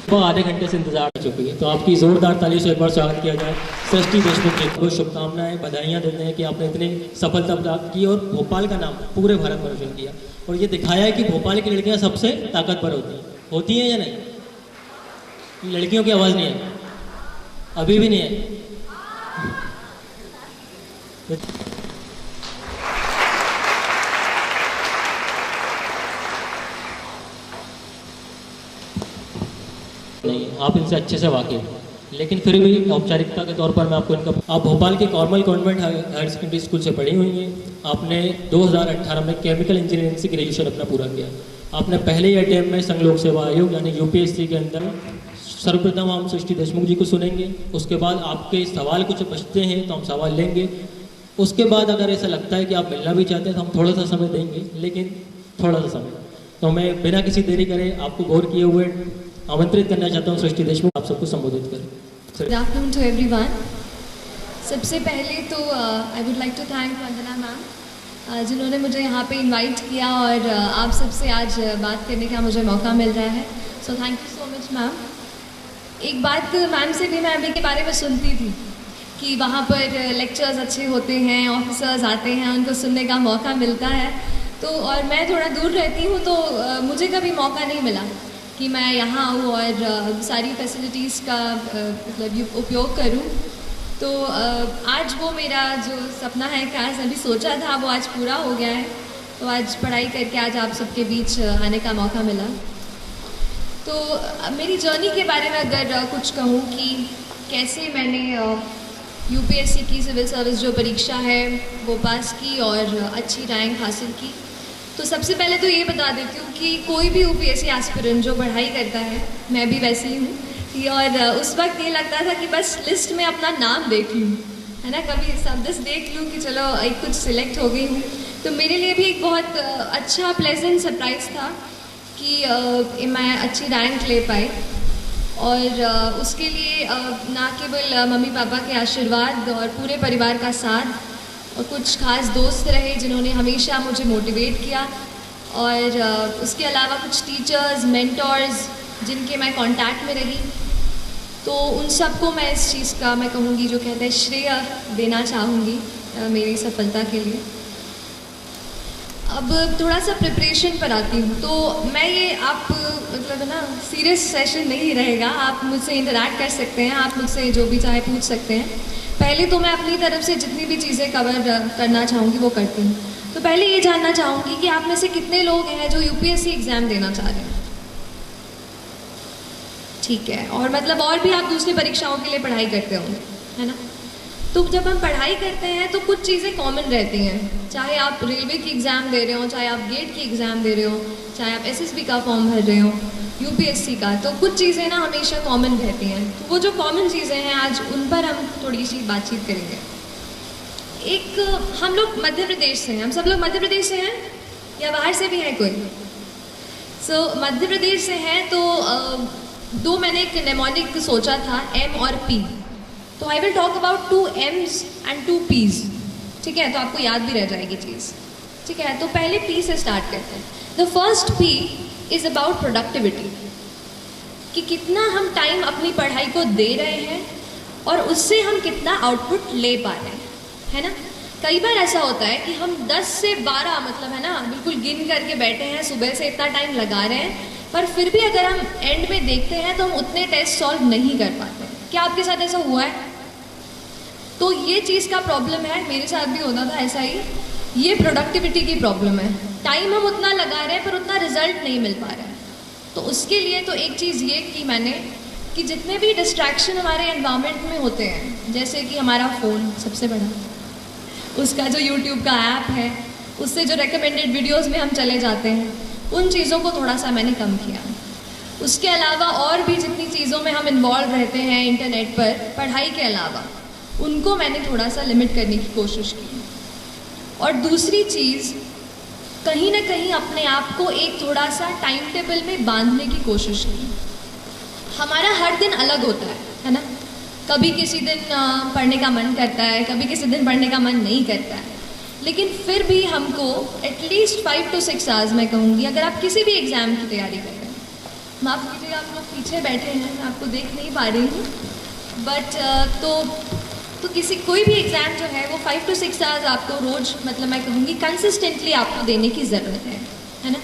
वो आधे घंटे से इंतजार कर चुकी है, तो आपकी ज़ोरदार ताली से एक बार स्वागत किया जाए। सृष्टि देशमुख जी को शुभकामनाएं, बधाइयाँ देते हैं कि आपने इतनी सफलता प्राप्त की और भोपाल का नाम पूरे भारत में रोशन किया और ये दिखाया है कि भोपाल की लड़कियाँ सबसे ताकतवर होती हैं या नहीं? लड़कियों की आवाज़ नहीं है, अभी भी नहीं है। नहीं, आप इनसे अच्छे से वाकिफ हैं, लेकिन फिर भी औपचारिकता के तौर पर मैं आपको इनका, आप भोपाल के कॉर्मल कॉन्वेंट हायर सेकेंडरी स्कूल से पढ़ी हुई हैं। आपने 2018 में केमिकल इंजीनियरिंग से ग्रेजुएशन अपना पूरा किया। आपने पहले ही अटेम्प्ट में संघ लोक सेवा आयोग यानी यूपीएससी के अंदर सर्वप्रथम हम सृष्टि देशमुख जी को सुनेंगे। उसके बाद आपके सवाल कुछ बचते हैं तो हम सवाल लेंगे। उसके बाद अगर ऐसा लगता है कि आप मिलना भी चाहते हैं तो हम थोड़ा सा समय देंगे, लेकिन थोड़ा सा समय। तो मैं बिना किसी देरी करे आपको गौर किए हुए आमंत्रित करना चाहता हूँ सृष्टि देशमुख, आप सबको संबोधित करें। Good afternoon to everyone. सबसे पहले तो I would like to thank Vandana ma'am जिन्होंने मुझे यहाँ पे इनवाइट किया और आप सबसे आज बात करने का मुझे मौका मिल रहा है। So thank you so much ma'am. एक बात मैम से भी मैं अभी के बारे में सुनती थी कि वहाँ पर लेक्चर्स अच्छे होते हैं, ऑफिसर्स आते हैं, उनको सुनने का मौका मिलता है। तो और मैं थोड़ा दूर रहती हूँ तो मुझे कभी मौका नहीं मिला कि मैं यहाँ आऊँ और सारी फैसिलिटीज़ का मतलब उपयोग करूँ। तो आज वो मेरा जो सपना है, काश अभी सोचा था, वो आज पूरा हो गया है। तो आज पढ़ाई करके आज आप सबके बीच आने का मौका मिला। तो मेरी जर्नी के बारे में अगर कुछ कहूँ कि कैसे मैंने यूपीएससी की सिविल सर्विस जो परीक्षा है वो पास की और अच्छी रैंक हासिल की। तो सबसे पहले तो ये बता देती हूँ कि कोई भी यूपीएससी एस्पिरेंट जो पढ़ाई करता है, मैं भी वैसे ही हूँ, और उस वक्त ये लगता था कि बस लिस्ट में अपना नाम देख लूँ, है ना, कभी सब बस देख लूँ कि चलो एक कुछ सिलेक्ट हो गई हूँ। तो मेरे लिए भी एक बहुत अच्छा प्लेजेंट सरप्राइज़ था कि मैं अच्छी रैंक ले पाई। और उसके लिए ना केवल मम्मी पापा के आशीर्वाद और पूरे परिवार का साथ और कुछ खास दोस्त रहे जिन्होंने हमेशा मुझे मोटिवेट किया, और उसके अलावा कुछ टीचर्स, मेंटर्स जिनके मैं कांटेक्ट में रही। तो उन सबको मैं इस चीज़ का मैं कहूँगी जो कहते हैं श्रेय देना चाहूँगी मेरी सफलता के लिए। अब थोड़ा सा प्रिपरेशन पर आती हूँ। तो मैं ये आप मतलब है ना, सीरियस सेशन नहीं रहेगा, आप मुझसे इंटरैक्ट कर सकते हैं, आप मुझसे जो भी चाहे पूछ सकते हैं। पहले तो मैं अपनी तरफ से जितनी भी चीज़ें कवर करना चाहूँगी वो करती हूँ। तो पहले ये जानना चाहूँगी कि आप में से कितने लोग हैं जो यूपीएससी एग्ज़ाम देना चाह रहे हैं? ठीक है। और मतलब और भी आप दूसरी परीक्षाओं के लिए पढ़ाई करते होंगे, है ना? तो जब हम पढ़ाई करते हैं तो कुछ चीज़ें कॉमन रहती हैं, चाहे आप रेलवे की एग्ज़ाम दे रहे हो, चाहे आप गेट की एग्ज़ाम दे रहे हो, चाहे आप एसएसबी का फॉर्म भर रहे हो, यूपीएससी का, तो कुछ चीज़ें ना हमेशा कॉमन रहती हैं। तो वो जो कॉमन चीज़ें हैं आज उन पर हम थोड़ी सी बातचीत करेंगे। एक, हम लोग मध्य प्रदेश से हैं, हम सब लोग मध्य प्रदेश से हैं या बाहर से भी है कोई? मध्य प्रदेश से हैं। तो दो मैंने एक नेमोनिक सोचा था, एम और पी। तो I will talk about 2 M's and 2 P's, ठीक है? तो आपको याद भी रह जाएगी चीज़, ठीक है? तो पहले P से स्टार्ट करते हैं। The first P is about productivity, कि कितना हम टाइम अपनी पढ़ाई को दे रहे हैं और उससे हम कितना आउटपुट ले पा रहे हैं, है ना? कई बार ऐसा होता है कि हम 10 से 12 मतलब है ना बिल्कुल गिन करके बैठे हैं, सुबह से इतना टाइम लगा रहे हैं, पर फिर भी अगर हम एंड में देखते हैं तो हम उतने टेस्ट सॉल्व नहीं कर पाते। क्या आपके साथ ऐसा हुआ है? तो ये चीज़ का प्रॉब्लम है, मेरे साथ भी होता था ऐसा ही। ये प्रोडक्टिविटी की प्रॉब्लम है, टाइम हम उतना लगा रहे हैं पर उतना रिजल्ट नहीं मिल पा रहा है। तो उसके लिए तो एक चीज़ ये की मैंने कि जितने भी डिस्ट्रैक्शन हमारे एनवायरनमेंट में होते हैं, जैसे कि हमारा फ़ोन सबसे बड़ा, उसका जो यूट्यूब का ऐप है, उससे जो रिकमेंडेड वीडियोज़ में हम चले जाते हैं, उन चीज़ों को थोड़ा सा मैंने कम किया। उसके अलावा और भी जितनी चीज़ों में हम इन्वॉल्व रहते हैं इंटरनेट पर पढ़ाई के अलावा, उनको मैंने थोड़ा सा लिमिट करने की कोशिश की। और दूसरी चीज़, कहीं ना कहीं अपने आप को एक थोड़ा सा टाइम टेबल में बांधने की कोशिश की। हमारा हर दिन अलग होता है ना? कभी किसी दिन पढ़ने का मन करता है, कभी किसी दिन पढ़ने का मन नहीं करता है, लेकिन फिर भी हमको एटलीस्ट 5 to 6 आवर्स मैं कहूँगी, अगर आप किसी भी एग्ज़ाम की तैयारी कर रहे हैं माफ़ कीजिएगा, आप लोग पीछे बैठे हैं, मैं आपको देख नहीं पा रही हूँ, बट तो किसी कोई भी एग्ज़ाम जो है वो 5 to 6 आवर्स आपको रोज़, मतलब मैं कहूँगी कंसिस्टेंटली आपको देने की ज़रूरत है ना।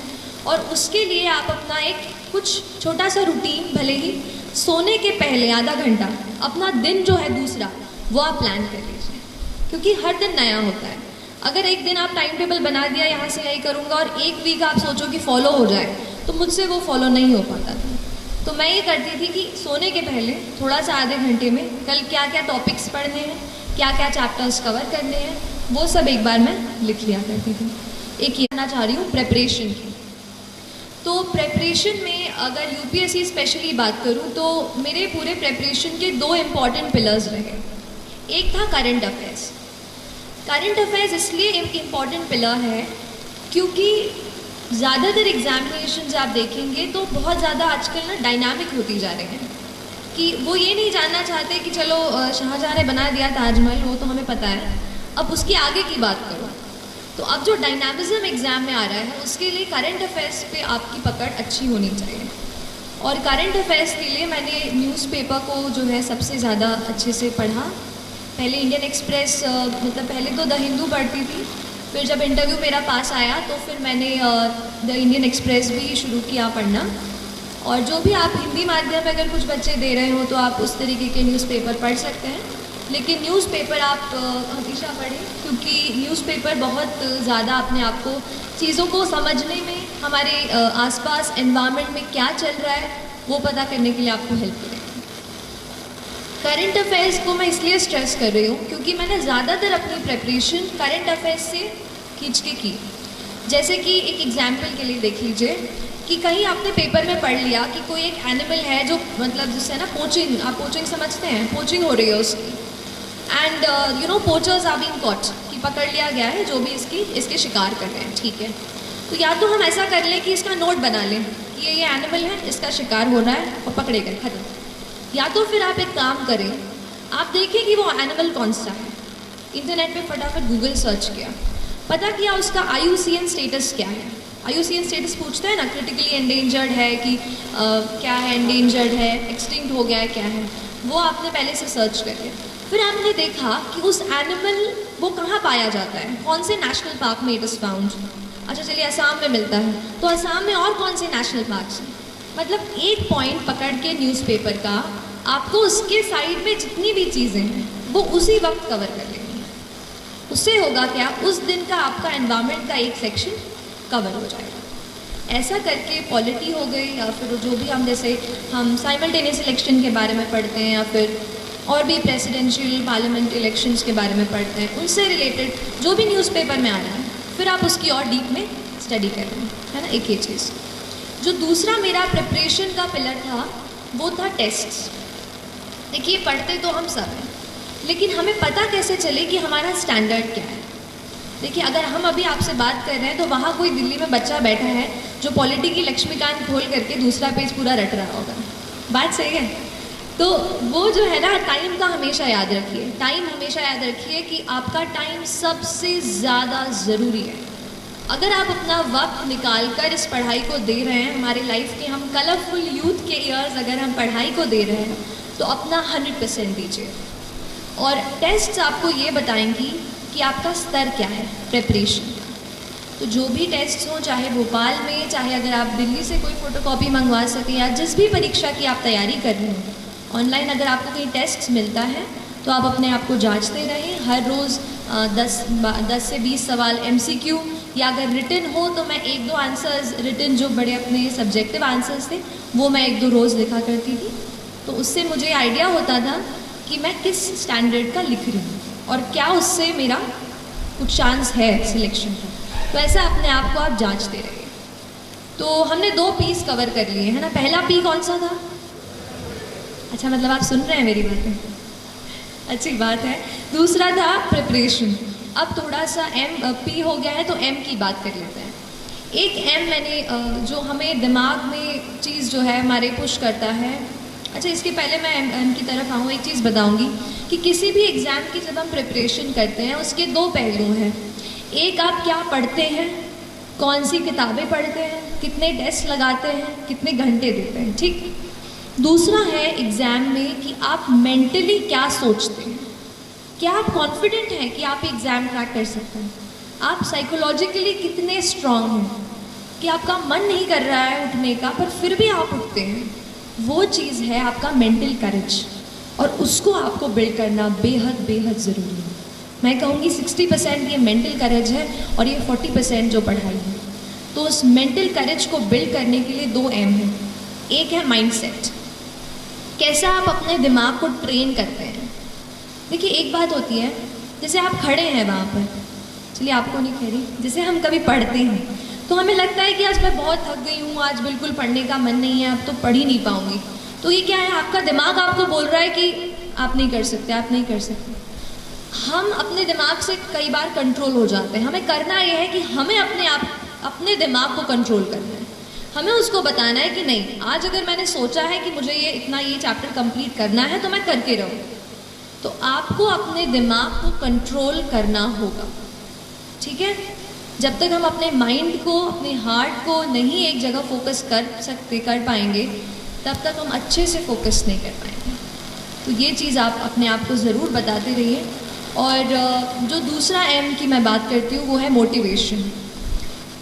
और उसके लिए आप अपना एक कुछ छोटा सा रूटीन, भले ही सोने के पहले आधा घंटा अपना दिन जो है दूसरा वो आप प्लान कर लीजिए, क्योंकि हर दिन नया होता है। अगर एक दिन आप टाइम टेबल बना दिया, यहाँ से यही करूँगा, और एक वीक आप सोचो कि फॉलो हो जाए, तो मुझसे वो फॉलो नहीं हो पाता था। तो मैं ये करती थी कि सोने के पहले थोड़ा सा आधे घंटे में कल क्या क्या टॉपिक्स पढ़ने हैं, क्या क्या चैप्टर्स कवर करने हैं, वो सब एक बार मैं लिख लिया करती थी। एक ये कहना चाह रही हूँ प्रेपरेशन की। तो प्रेपरेशन में अगर यूपीएससी स्पेशली बात करूँ तो मेरे पूरे प्रेपरेशन के 2 इम्पॉर्टेंट पिलर्स रहे। एक था करंट अफेयर्स। करंट अफेयर्स इसलिए एक इम्पॉर्टेंट पिलर है क्योंकि ज़्यादातर एग्जामिनेशन आप देखेंगे तो बहुत ज़्यादा आजकल ना डायनामिक होती जा रहे हैं, कि वो ये नहीं जानना चाहते कि चलो शाहजहाँ ने बना दिया ताजमहल, वो तो हमें पता है, अब उसके आगे की बात करो। तो अब जो डायनामिज्म एग्ज़ाम में आ रहा है उसके लिए करंट अफेयर्स पे आपकी पकड़ अच्छी होनी चाहिए। और करंट अफेयर्स के लिए मैंने न्यूज़पेपर को जो है सबसे ज़्यादा अच्छे से पढ़ा। पहले इंडियन एक्सप्रेस, मतलब पहले तो द हिंदू पढ़ती थी, फिर जब इंटरव्यू मेरा पास आया तो फिर मैंने द इंडियन एक्सप्रेस भी शुरू किया पढ़ना। और जो भी आप हिंदी माध्यम में अगर कुछ बच्चे दे रहे हो तो आप उस तरीके के न्यूज़पेपर पढ़ सकते हैं, लेकिन न्यूज़पेपर आप हमेशा पढ़ें, क्योंकि न्यूज़पेपर बहुत ज़्यादा अपने आप को चीज़ों को समझने में, हमारे आसपास एनवायरनमेंट में क्या चल रहा है वो पता करने के लिए आपको हेल्प करेगा। करंट अफेयर्स को मैं इसलिए स्ट्रेस कर रही हूँ क्योंकि मैंने ज़्यादातर अपनी प्रेपरेशन करंट अफेयर्स से खींच के की। जैसे कि एक एग्जाम्पल के लिए देख लीजिए कि कहीं आपने पेपर में पढ़ लिया कि कोई एक एनिमल है जो, मतलब जिससे ना पोचिंग, आप पोचिंग समझते हैं, पोचिंग हो रही है उसकी, and you know poachers are being caught, कि पकड़ लिया गया है जो भी इसके शिकार कर रहे हैं, ठीक है। तो या तो हम ऐसा कर लें कि इसका नोट बना लें कि ये एनिमल है, इसका शिकार हो रहा है और पकड़े गए, खत्म। या तो फिर आप एक काम करें, आप देखें कि वो एनिमल कौन सा है, इंटरनेट पे फटाफट गूगल सर्च किया, पता किया उसका IUCN स्टेटस क्या है। IUCN स्टेटस पूछते हैं ना, क्रिटिकली एंडेंजर्ड है कि क्या है, एंडेंजर्ड है, एक्सटिंक्ट हो गया है, क्या है, वो आपने पहले से सर्च कर लिया। फिर आपने देखा कि उस एनिमल वो कहाँ पाया जाता है, कौन से नेशनल पार्क में इट इज़ फाउंड। अच्छा चलिए असम में मिलता है, तो असम में और कौन से नेशनल पार्क्स हैं। मतलब एक पॉइंट पकड़ के न्यूज़पेपर का आपको उसके साइड में जितनी भी चीज़ें हैं वो उसी वक्त कवर कर लेंगे। उससे होगा क्या, उस दिन का आपका एनवायरनमेंट का एक सेक्शन कवर हो जाएगा। ऐसा करके पॉलिटी हो गई, या फिर जो भी हम, जैसे हम साइमल्टेनियस इलेक्शन के बारे में पढ़ते हैं, या फिर और भी प्रेसिडेंशियल पार्लियामेंट इलेक्शंस के बारे में पढ़ते हैं, उनसे रिलेटेड जो भी न्यूज़पेपर में आ रहा है, फिर आप उसकी और डीप में स्टडी कर रहे हैं, है ना। एक ये चीज़। जो दूसरा मेरा प्रिपरेशन का पिलर था वो था टेस्ट्स। देखिए पढ़ते तो हम सब हैं, लेकिन हमें पता कैसे चले कि हमारा स्टैंडर्ड क्या है। देखिए अगर हम अभी आपसे बात कर रहे हैं तो वहाँ कोई दिल्ली में बच्चा बैठा है जो पॉलिटी की लक्ष्मीकांत खोल करके दूसरा पेज पूरा रट रहा होगा, बात सही है। तो वो जो है ना, टाइम का हमेशा याद रखिए, टाइम हमेशा याद रखिए कि आपका टाइम सबसे ज़्यादा ज़रूरी है। अगर आप अपना वक्त निकाल कर इस पढ़ाई को दे रहे हैं, हमारे लाइफ के हम कलरफुल यूथ के ईयर्स अगर हम पढ़ाई को दे रहे हैं तो अपना 100% दीजिए। और टेस्ट्स आपको ये बताएंगी कि आपका स्तर क्या है प्रेपरेशन का। तो जो भी टेस्ट्स हों, चाहे भोपाल में, चाहे अगर आप दिल्ली से कोई फ़ोटोकॉपी मंगवा सकें, या जिस भी परीक्षा की आप तैयारी कर रहे हैं, ऑनलाइन अगर आपको कहीं टेस्ट्स मिलता है तो आप अपने आप को जांचते रहें। हर रोज़ 10 से 20 सवाल MCQ, या अगर रिटन हो तो मैं 1-2 आंसर्स रिटन, जो बड़े अपने सब्जेक्टिव आंसर्स थे, वो मैं 1-2 रोज़ लिखा करती थी। तो उससे मुझे आइडिया होता था कि मैं किस स्टैंडर्ड का लिख रही हूँ और क्या उससे मेरा कुछ चांस है सिलेक्शन का। तो ऐसा अपने आप को आप जांचते रहिए। तो हमने 2 पीस कवर कर लिए है ना। पहला पी कौन सा था? अच्छा, मतलब आप सुन रहे हैं मेरी बातें, अच्छी बात है। दूसरा था प्रिपरेशन। अब थोड़ा सा पी हो गया है तो M की बात कर लेते हैं। एक M मैंने जो हमें दिमाग में चीज़ जो है हमारे पुश करता है। अच्छा, इसके पहले मैं M की तरफ आऊँ, एक चीज़ बताऊँगी कि किसी भी एग्ज़ाम की जब हम प्रिपरेशन करते हैं उसके 2 पहलू हैं। एक, आप क्या पढ़ते हैं, कौन सी किताबें पढ़ते हैं, कितने टेस्ट लगाते हैं, कितने घंटे देते हैं, ठीक। दूसरा है एग्ज़ाम में कि आप मेंटली क्या सोचते हैं, क्या आप कॉन्फिडेंट हैं कि आप एग्ज़ाम क्रैक कर सकते हैं, आप साइकोलॉजिकली कितने स्ट्रांग हैं कि आपका मन नहीं कर रहा है उठने का पर फिर भी आप उठते हैं। वो चीज़ है आपका मेंटल करेज, और उसको आपको बिल्ड करना बेहद बेहद ज़रूरी है। मैं कहूँगी 60% ये मेंटल करेज है और ये 40% जो पढ़ाई है। तो उस मेंटल करेज को बिल्ड करने के लिए 2 एम हैं। एक है माइंडसेट, कैसा आप अपने दिमाग को ट्रेन करते हैं। देखिए एक बात होती है, जैसे आप खड़े हैं वहाँ पर, चलिए आपको नहीं कह रही, जैसे हम कभी पढ़ते हैं तो हमें लगता है कि आज मैं बहुत थक गई हूँ, आज बिल्कुल पढ़ने का मन नहीं है, अब तो पढ़ ही नहीं पाऊँगी। तो ये क्या है, आपका दिमाग आपको बोल रहा है कि आप नहीं कर सकते, आप नहीं कर सकते। हम अपने दिमाग से कई बार कंट्रोल हो जाते हैं। हमें करना ये है कि हमें अपने दिमाग को कंट्रोल करना है। हमें उसको बताना है कि नहीं, आज अगर मैंने सोचा है कि मुझे ये चैप्टर कंप्लीट करना है तो मैं करके रहूँ। तो आपको अपने दिमाग को कंट्रोल करना होगा, ठीक है। जब तक हम अपने माइंड को, अपने हार्ट को नहीं एक जगह फोकस कर पाएंगे, तब तक हम अच्छे से फोकस नहीं कर पाएंगे। तो ये चीज़ आप अपने आप को ज़रूर बताते रहिए। और जो दूसरा एम की मैं बात करती हूँ वो है मोटिवेशन।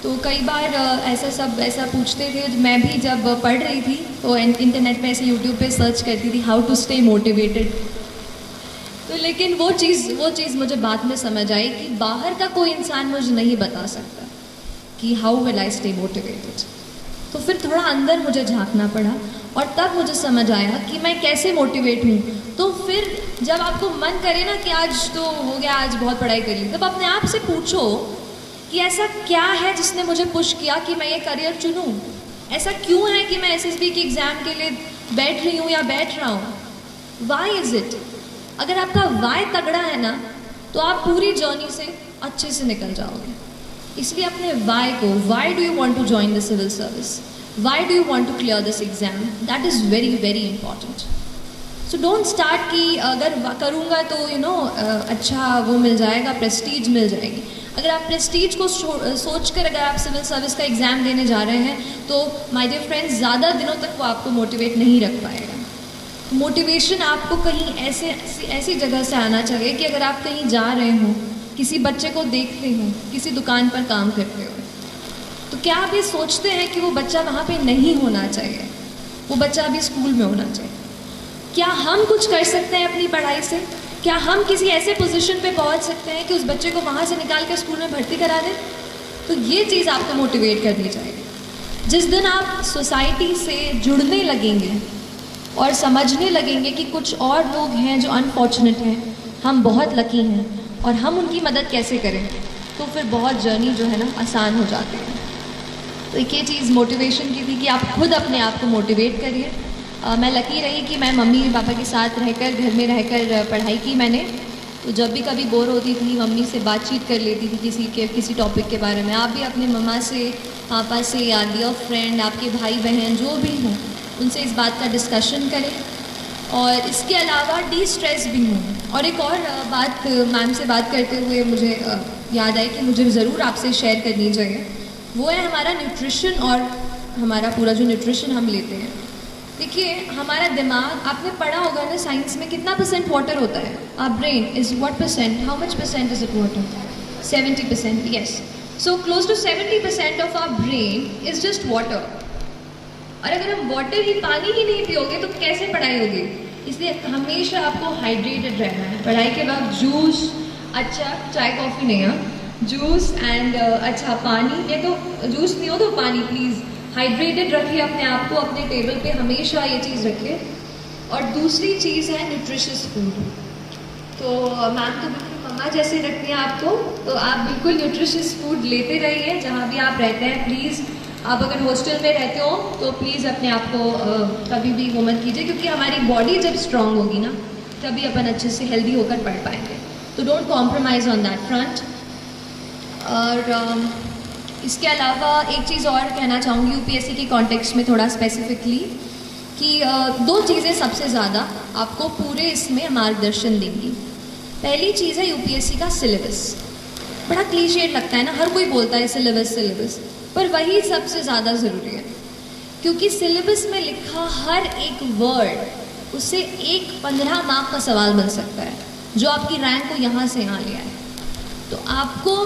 तो कई बार ऐसा पूछते थे, मैं भी जब पढ़ रही थी तो इंटरनेट पे ऐसे यूट्यूब पे सर्च करती थी हाउ टू स्टे मोटिवेटेड। तो लेकिन वो चीज़ मुझे बाद में समझ आई कि बाहर का कोई इंसान मुझे नहीं बता सकता कि how will I stay motivated. तो फिर थोड़ा अंदर मुझे झांकना पड़ा और तब मुझे समझ आया कि मैं कैसे मोटिवेट हूँ। तो फिर जब आपको मन करे ना कि आज तो हो गया, आज बहुत पढ़ाई कर ली, तब अपने आप से पूछो कि ऐसा क्या है जिसने मुझे पुश किया कि मैं ये करियर चुनूँ। ऐसा क्यों है कि मैं एसएसबी के एग्ज़ाम के लिए बैठ रही हूँ या बैठ रहा हूँ। Why is it. अगर आपका वाई तगड़ा है ना तो आप पूरी जर्नी से अच्छे से निकल जाओगे। इसलिए अपने वाई को, why do you want to join the civil service, why do you want to clear this exam, that is very very important. So don't start कि अगर करूँगा तो अच्छा वो मिल जाएगा, प्रेस्टीज मिल जाएगी। अगर आप प्रेस्टीज को सोच कर अगर आप सिविल सर्विस का एग्ज़ाम देने जा रहे हैं तो माय डियर फ्रेंड्स, ज़्यादा दिनों तक वो आपको मोटिवेट नहीं रख पाएगा। मोटिवेशन आपको कहीं ऐसी जगह से आना चाहिए कि अगर आप कहीं जा रहे हो, किसी बच्चे को देखते हो, किसी दुकान पर काम करते हो, तो क्या आप ये सोचते हैं कि वो बच्चा वहाँ पे नहीं होना चाहिए, वो बच्चा अभी स्कूल में होना चाहिए। क्या हम कुछ कर सकते हैं अपनी पढ़ाई से? क्या हम किसी ऐसे पोजीशन पे पहुँच सकते हैं कि उस बच्चे को वहाँ से निकाल कर स्कूल में भर्ती करा दें? तो ये चीज़ आपको मोटिवेट करनी चाहिए। जिस दिन आप सोसाइटी से जुड़ने लगेंगे और समझने लगेंगे कि कुछ और लोग हैं जो अनफॉर्चुनेट हैं, हम बहुत लकी हैं और हम उनकी मदद कैसे करें, तो फिर बहुत जर्नी जो है ना आसान हो जाती है। तो एक ये चीज़ मोटिवेशन की थी कि आप खुद अपने आप को मोटिवेट करिए। मैं लकी रही कि मैं मम्मी पापा के साथ रहकर, घर में रहकर पढ़ाई की मैंने। तो जब भी कभी बोर होती थी, मम्मी से बातचीत कर लेती थी किसी टॉपिक के बारे में। आप भी अपने मम्मा से, पापा से या डियर फ्रेंड, आपके भाई बहन जो भी हों, उनसे इस बात का डिस्कशन करें। और इसके अलावा डी स्ट्रेस भी हूँ। और एक और बात मैम से बात करते हुए मुझे याद आई कि मुझे ज़रूर आपसे शेयर करनी चाहिए, वो है हमारा न्यूट्रिशन और हमारा पूरा जो न्यूट्रिशन हम लेते हैं। देखिए हमारा दिमाग, आपने पढ़ा होगा ना साइंस में, कितना % वाटर होता है? Our brain is what %, how much % is it water? 70%, yes. So close to 70% of our brain is just water. और अगर हम वाटर ही, पानी ही नहीं पियोगे तो कैसे पढ़ाई होगी? इसलिए हमेशा आपको हाइड्रेटेड रहना है। पढ़ाई के बाद जूस, अच्छा चाय कॉफ़ी नहीं है, जूस एंड अच्छा पानी, या तो जूस नहीं हो तो पानी, प्लीज़ हाइड्रेटेड रखिए अपने आप को। अपने टेबल पे हमेशा ये चीज़ रखिए। और दूसरी चीज़ है न्यूट्रिशियस फूड। तो मैम तो बिल्कुल मम्मा जैसे रखती हैं आपको, तो आप बिल्कुल न्यूट्रिशियस फूड लेते रहिए जहाँ भी आप रहते हैं। प्लीज़ आप अगर हॉस्टल में रहते हो तो प्लीज़ अपने आप को कभी भी वो मत कीजिए, क्योंकि हमारी बॉडी जब स्ट्रांग होगी ना तभी अपन अच्छे से हेल्दी होकर पढ़ पाएंगे। तो don't compromise on that front. और इसके अलावा एक चीज़ और कहना चाहूँगी यूपीएससी के कॉन्टेक्स्ट में थोड़ा स्पेसिफिकली, कि 2 चीज़ें सबसे ज़्यादा आपको पूरे इसमें मार्गदर्शन देंगी। पहली चीज़ है यूपीएससी का सिलेबस। बड़ा क्लीशेड लगता है ना, हर कोई बोलता है सिलेबस सिलेबस, पर वही सबसे ज़्यादा ज़रूरी है, क्योंकि सिलेबस में लिखा हर एक वर्ड उससे एक 15 मार्क का सवाल बन सकता है, जो आपकी रैंक को यहाँ से यहाँ ले आए। तो आपको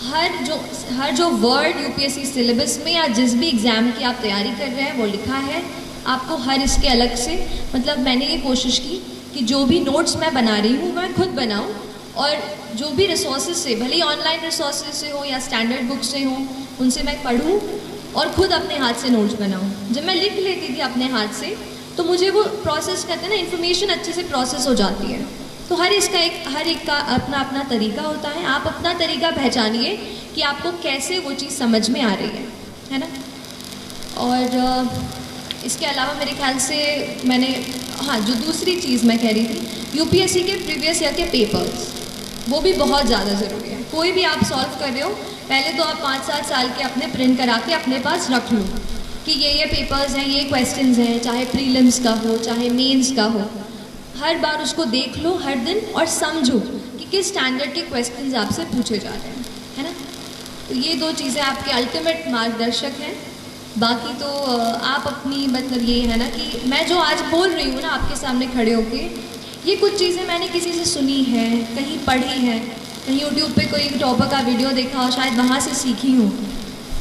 हर जो वर्ड यूपीएससी सिलेबस में या जिस भी एग्ज़ाम की आप तैयारी कर रहे हैं वो लिखा है, आपको हर इसके अलग से, मतलब मैंने ये कोशिश की कि जो भी नोट्स मैं बना रही हूँ मैं खुद बनाऊँ, और जो भी रिसोर्सेज से, भले ही ऑनलाइन रिसोर्सेज से हो या स्टैंडर्ड बुक से हो, उनसे मैं पढ़ूँ और खुद अपने हाथ से नोट्स बनाऊँ। जब मैं लिख लेती थी अपने हाथ से तो मुझे वो प्रोसेस करते हैं ना, इन्फॉर्मेशन अच्छे से प्रोसेस हो जाती है। तो हर एक का अपना अपना तरीका होता है, आप अपना तरीका पहचानिए कि आपको कैसे वो चीज़ समझ में आ रही है ना। और इसके अलावा मेरे ख्याल से मैंने, हाँ, जो दूसरी चीज़ मैं कह रही थी, यूपीएससी के प्रीवियस ईयर के पेपर्स, वो भी बहुत ज़्यादा ज़रूरी है। कोई भी आप सॉल्व कर रहे हो, पहले तो आप 5-7 साल के अपने प्रिंट करा के अपने पास रख लो कि ये पेपर्स हैं, ये क्वेश्चंस हैं, चाहे प्रीलिम्स का हो चाहे मेंस का हो। हर बार उसको देख लो हर दिन और समझो कि किस स्टैंडर्ड के क्वेश्चंस आपसे पूछे जा रहे हैं, है ना। तो ये 2 चीज़ें आपके अल्टीमेट मार्गदर्शक हैं। बाकी तो आप अपनी, मतलब ये है ना कि मैं जो आज बोल रही हूँ ना आपके सामने खड़े होके, ये कुछ चीज़ें मैंने किसी से सुनी है, कहीं पढ़ी है, कहीं यूट्यूब पे कोई टॉपर का वीडियो देखा और शायद वहाँ से सीखी हूँ।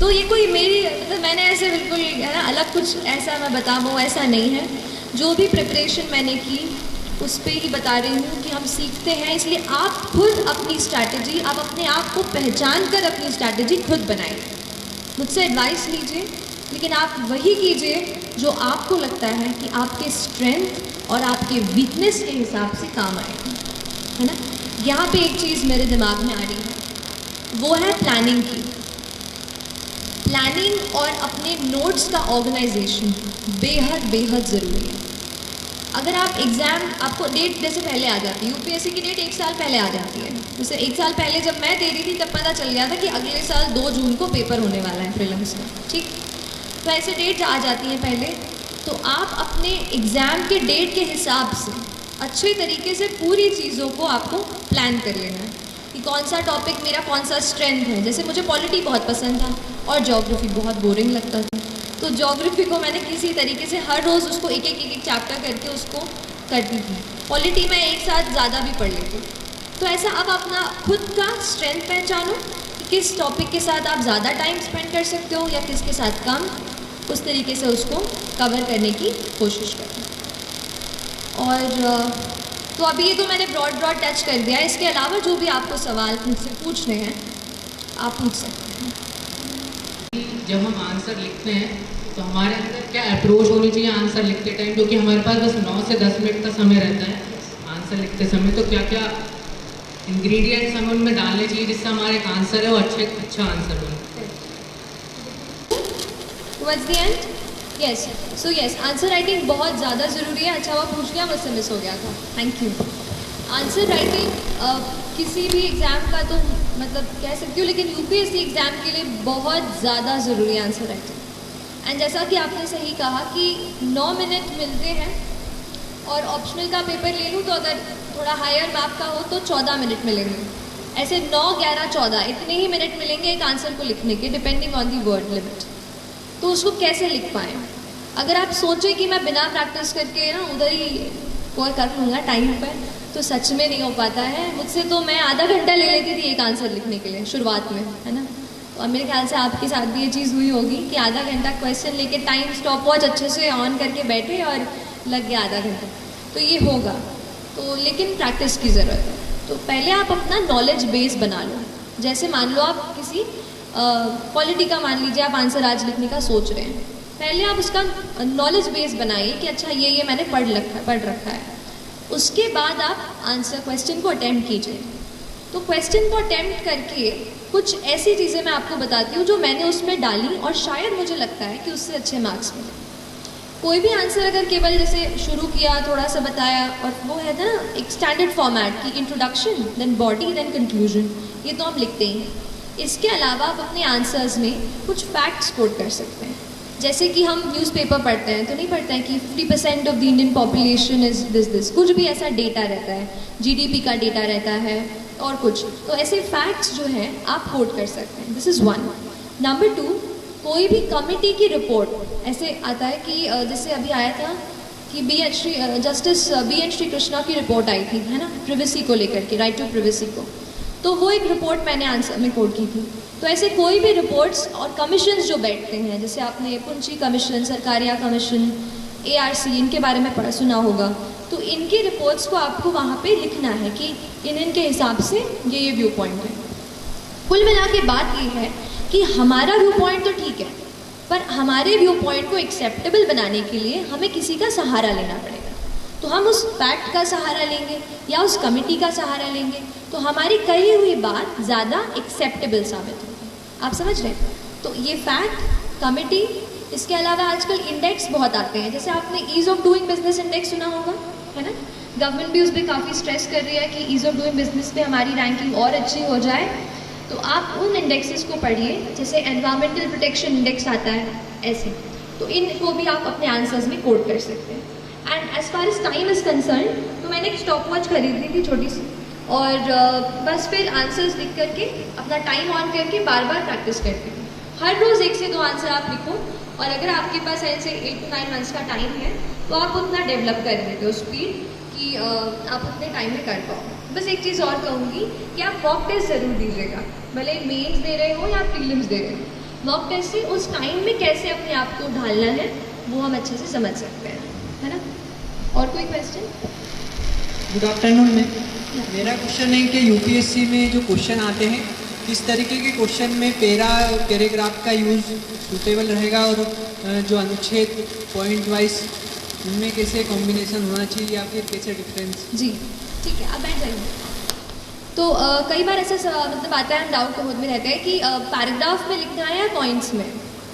तो ये कोई मेरी, मतलब मैंने ऐसे बिल्कुल, है ना, अलग कुछ ऐसा मैं बता वो ऐसा नहीं है। जो भी प्रिपरेशन मैंने की उस पर ही बता रही हूँ कि हम सीखते हैं, इसलिए आप खुद अपनी स्ट्रैटेजी, आप अपने आप को पहचान कर अपनी स्ट्रैटेजी खुद बनाइए। मुझसे एडवाइस लीजिए, लेकिन आप वही कीजिए जो आपको लगता है कि आपके स्ट्रेंथ और आपके वीकनेस के हिसाब से काम आएगा, है ना। यहाँ पे एक चीज़ मेरे दिमाग में आ रही है, वो है प्लानिंग की। प्लानिंग और अपने नोट्स का ऑर्गेनाइजेशन बेहद ज़रूरी है। अगर आप एग्ज़ाम, आपको डेट जैसे पहले आ जाती है, यूपीएससी की डेट 1 साल पहले आ जाती है। जैसे 1 साल पहले जब मैं दे रही थी तब पता चल गया था कि अगले साल 2 जून को पेपर होने वाला है प्रीलिम्स का, ठीक। तो ऐसे डेट आ जाती हैं पहले, तो आप अपने एग्ज़ाम के डेट के हिसाब से अच्छे तरीके से पूरी चीज़ों को आपको प्लान कर लेना है कि कौन सा टॉपिक मेरा कौन सा स्ट्रेंथ है। जैसे मुझे पॉलिटी बहुत पसंद था और ज्योग्राफी बहुत बोरिंग लगता था, तो ज्योग्राफी को मैंने किसी तरीके से हर रोज़ उसको एक चैप्टर करके उसको करती थी। पॉलिटी में एक साथ ज़्यादा भी पढ़ लेती। तो ऐसा आप अपना खुद का स्ट्रेंथ पहचानो कि किस टॉपिक के साथ आप ज़्यादा टाइम स्पेंड कर सकते हो या किसके साथ कम, उस तरीके से उसको कवर करने की कोशिश करें। और तो अभी ये तो मैंने ब्रॉड टच कर दिया है। इसके अलावा जो भी आपको सवाल मुझसे पूछने हैं आप पूछ सकते हैं। जब हम आंसर लिखते हैं तो हमारे अंदर क्या अप्रोच होनी चाहिए आंसर लिखते टाइम, क्योंकि हमारे पास बस 9 से 10 मिनट का समय रहता है आंसर लिखते समय, तो क्या क्या इंग्रेडिएंट्स हमें उनमें डालने चाहिए जिससे हमारा एक आंसर है वो अच्छा आंसर बने। Towards the end? Yes. So yes, answer writing बहुत ज़्यादा ज़रूरी है। अच्छा हुआ पूछ लिया, मुझसे मिस हो गया था, थैंक यू। आंसर राइटिंग किसी भी एग्ज़ाम का तो मतलब कह सकती हूँ, लेकिन यूपीएससी एग्ज़ाम के लिए बहुत ज़्यादा ज़रूरी है आंसर राइटिंग। एंड जैसा कि आपने सही कहा कि 9 मिनट मिलते हैं, और ऑप्शनल का पेपर ले लूँ तो अगर थोड़ा हायर मार्क का हो तो 14 मिनट मिलेंगे। ऐसे 9, 11, 14 इतने ही मिनट मिलेंगे एक आंसर को लिखने के, depending on the word limit. तो उसको कैसे लिख पाएँ? अगर आप सोचें कि मैं बिना प्रैक्टिस करके ना उधर ही कोई कर लूँगा टाइम पर, तो सच में नहीं हो पाता है। मुझसे तो मैं आधा घंटा ले लेती थी एक आंसर लिखने के लिए शुरुआत में, है ना। और मेरे ख्याल से आपके साथ भी ये चीज़ हुई होगी कि आधा घंटा क्वेश्चन लेके टाइम स्टॉप वॉच अच्छे से ऑन करके बैठे और लग गया आधा घंटा, तो ये होगा। तो लेकिन प्रैक्टिस की ज़रूरत है। तो पहले आप अपना नॉलेज बेस बना लो। जैसे मान लो आप किसी पॉलिटी का मान लीजिए आप आंसर आज लिखने का सोच रहे हैं, पहले आप उसका नॉलेज बेस बनाइए कि अच्छा ये मैंने पढ़ रखा है। उसके बाद आप आंसर क्वेश्चन को अटेम्प्ट कीजिए। तो क्वेश्चन को अटेम्प्ट करके कुछ ऐसी चीज़ें मैं आपको बताती हूँ जो मैंने उसमें डाली और शायद मुझे लगता है कि उससे अच्छे मार्क्स मिले। कोई भी आंसर अगर केवल जैसे शुरू किया, थोड़ा सा बताया, और वो है ना एक स्टैंडर्ड फॉर्मेट की introduction, then body, then conclusion, ये तो हम लिखते ही हैं। इसके अलावा आप अपने आंसर्स में कुछ फैक्ट्स कोट कर सकते हैं। जैसे कि हम न्यूज़पेपर पढ़ते हैं तो नहीं पढ़ते हैं कि 50% of the Indian population is this, कुछ भी ऐसा डेटा रहता है, जीडीपी का डेटा रहता है और कुछ, तो ऐसे फैक्ट्स जो हैं आप कोट कर सकते हैं। This is 1। नंबर 2, कोई भी कमिटी की रिपोर्ट ऐसे आता है कि जैसे अभी आया था कि justice B N Srikrishna की रिपोर्ट आई थी, है ना, प्रिवेसी को लेकर के, राइट टू प्रिवेसी को, तो वो एक रिपोर्ट मैंने आंसर में कोट की थी। तो ऐसे कोई भी रिपोर्ट्स और कमीशंस जो बैठते हैं, जैसे आपने पुंची कमीशन, सरकारिया कमीशन, ARC, इनके बारे में सुना होगा, तो इनकी रिपोर्ट्स को आपको वहाँ पे लिखना है कि इनके हिसाब से ये व्यू पॉइंट है। कुल मिला के बात ये है कि हमारा व्यू पॉइंट तो ठीक है, पर हमारे व्यू पॉइंट को एक्सेप्टेबल बनाने के लिए हमें किसी का सहारा लेना पड़ेगा। तो हम उस फैक्ट का सहारा लेंगे या उस कमिटी का सहारा लेंगे, तो हमारी कही हुई बात ज़्यादा एक्सेप्टेबल साबित होगी। आप समझ रहे हैं? तो ये फैक्ट, कमिटी, इसके अलावा आजकल इंडेक्स बहुत आते हैं, जैसे आपने ease of doing business index सुना होगा, है ना। गवर्नमेंट भी उस पर काफ़ी स्ट्रेस कर रही है कि ईज़ ऑफ डूइंग बिजनेस पे हमारी रैंकिंग और अच्छी हो जाए। तो आप उन इंडेक्सेस को पढ़िए, जैसे एनवायरमेंटल प्रोटेक्शन इंडेक्स आता है, ऐसे, तो इनको भी आप अपने आंसर्स में कोट कर सकते हैं। And as far as time is concerned, तो मैंने एक स्टॉप वॉच खरीदी थी छोटी सी, और बस फिर आंसर्स लिख करके अपना टाइम ऑन करके बार बार प्रैक्टिस करती थी। हर रोज़ 1 से 2 आंसर आप लिखो, और अगर आपके पास ऐसे 8 to 9 मंथ्स का टाइम है तो आप उतना डेवलप कर लेते हो स्पीड कि आप उतने टाइम में कर पाओ। बस एक चीज़ और कहूँगी कि आप मॉक टेस्ट ज़रूर दीजिएगा, भले मेंस दे रहे हो या प्रीलिम्स दे रहे हो। मॉक टेस्ट से उस टाइम में कैसे अपने आप को ढालना है वो हम अच्छे से समझ सकते हैं, है ना। और कोई क्वेश्चन? गुड आफ्टरनून मैम, मेरा क्वेश्चन है कि यूपीएससी में जो क्वेश्चन आते हैं, किस तरीके के क्वेश्चन में पैराग्राफ का यूज़ सूटेबल रहेगा, और जो अनुच्छेद पॉइंट वाइज उनमें कैसे कॉम्बिनेशन होना चाहिए या फिर कैसे डिफरेंस? जी ठीक है, आप बैठ जाइए। तो कई बार ऐसा मतलब आता है, हम डाउट होद में रहते हैं कि पैराग्राफ में लिखना है या पॉइंट्स में,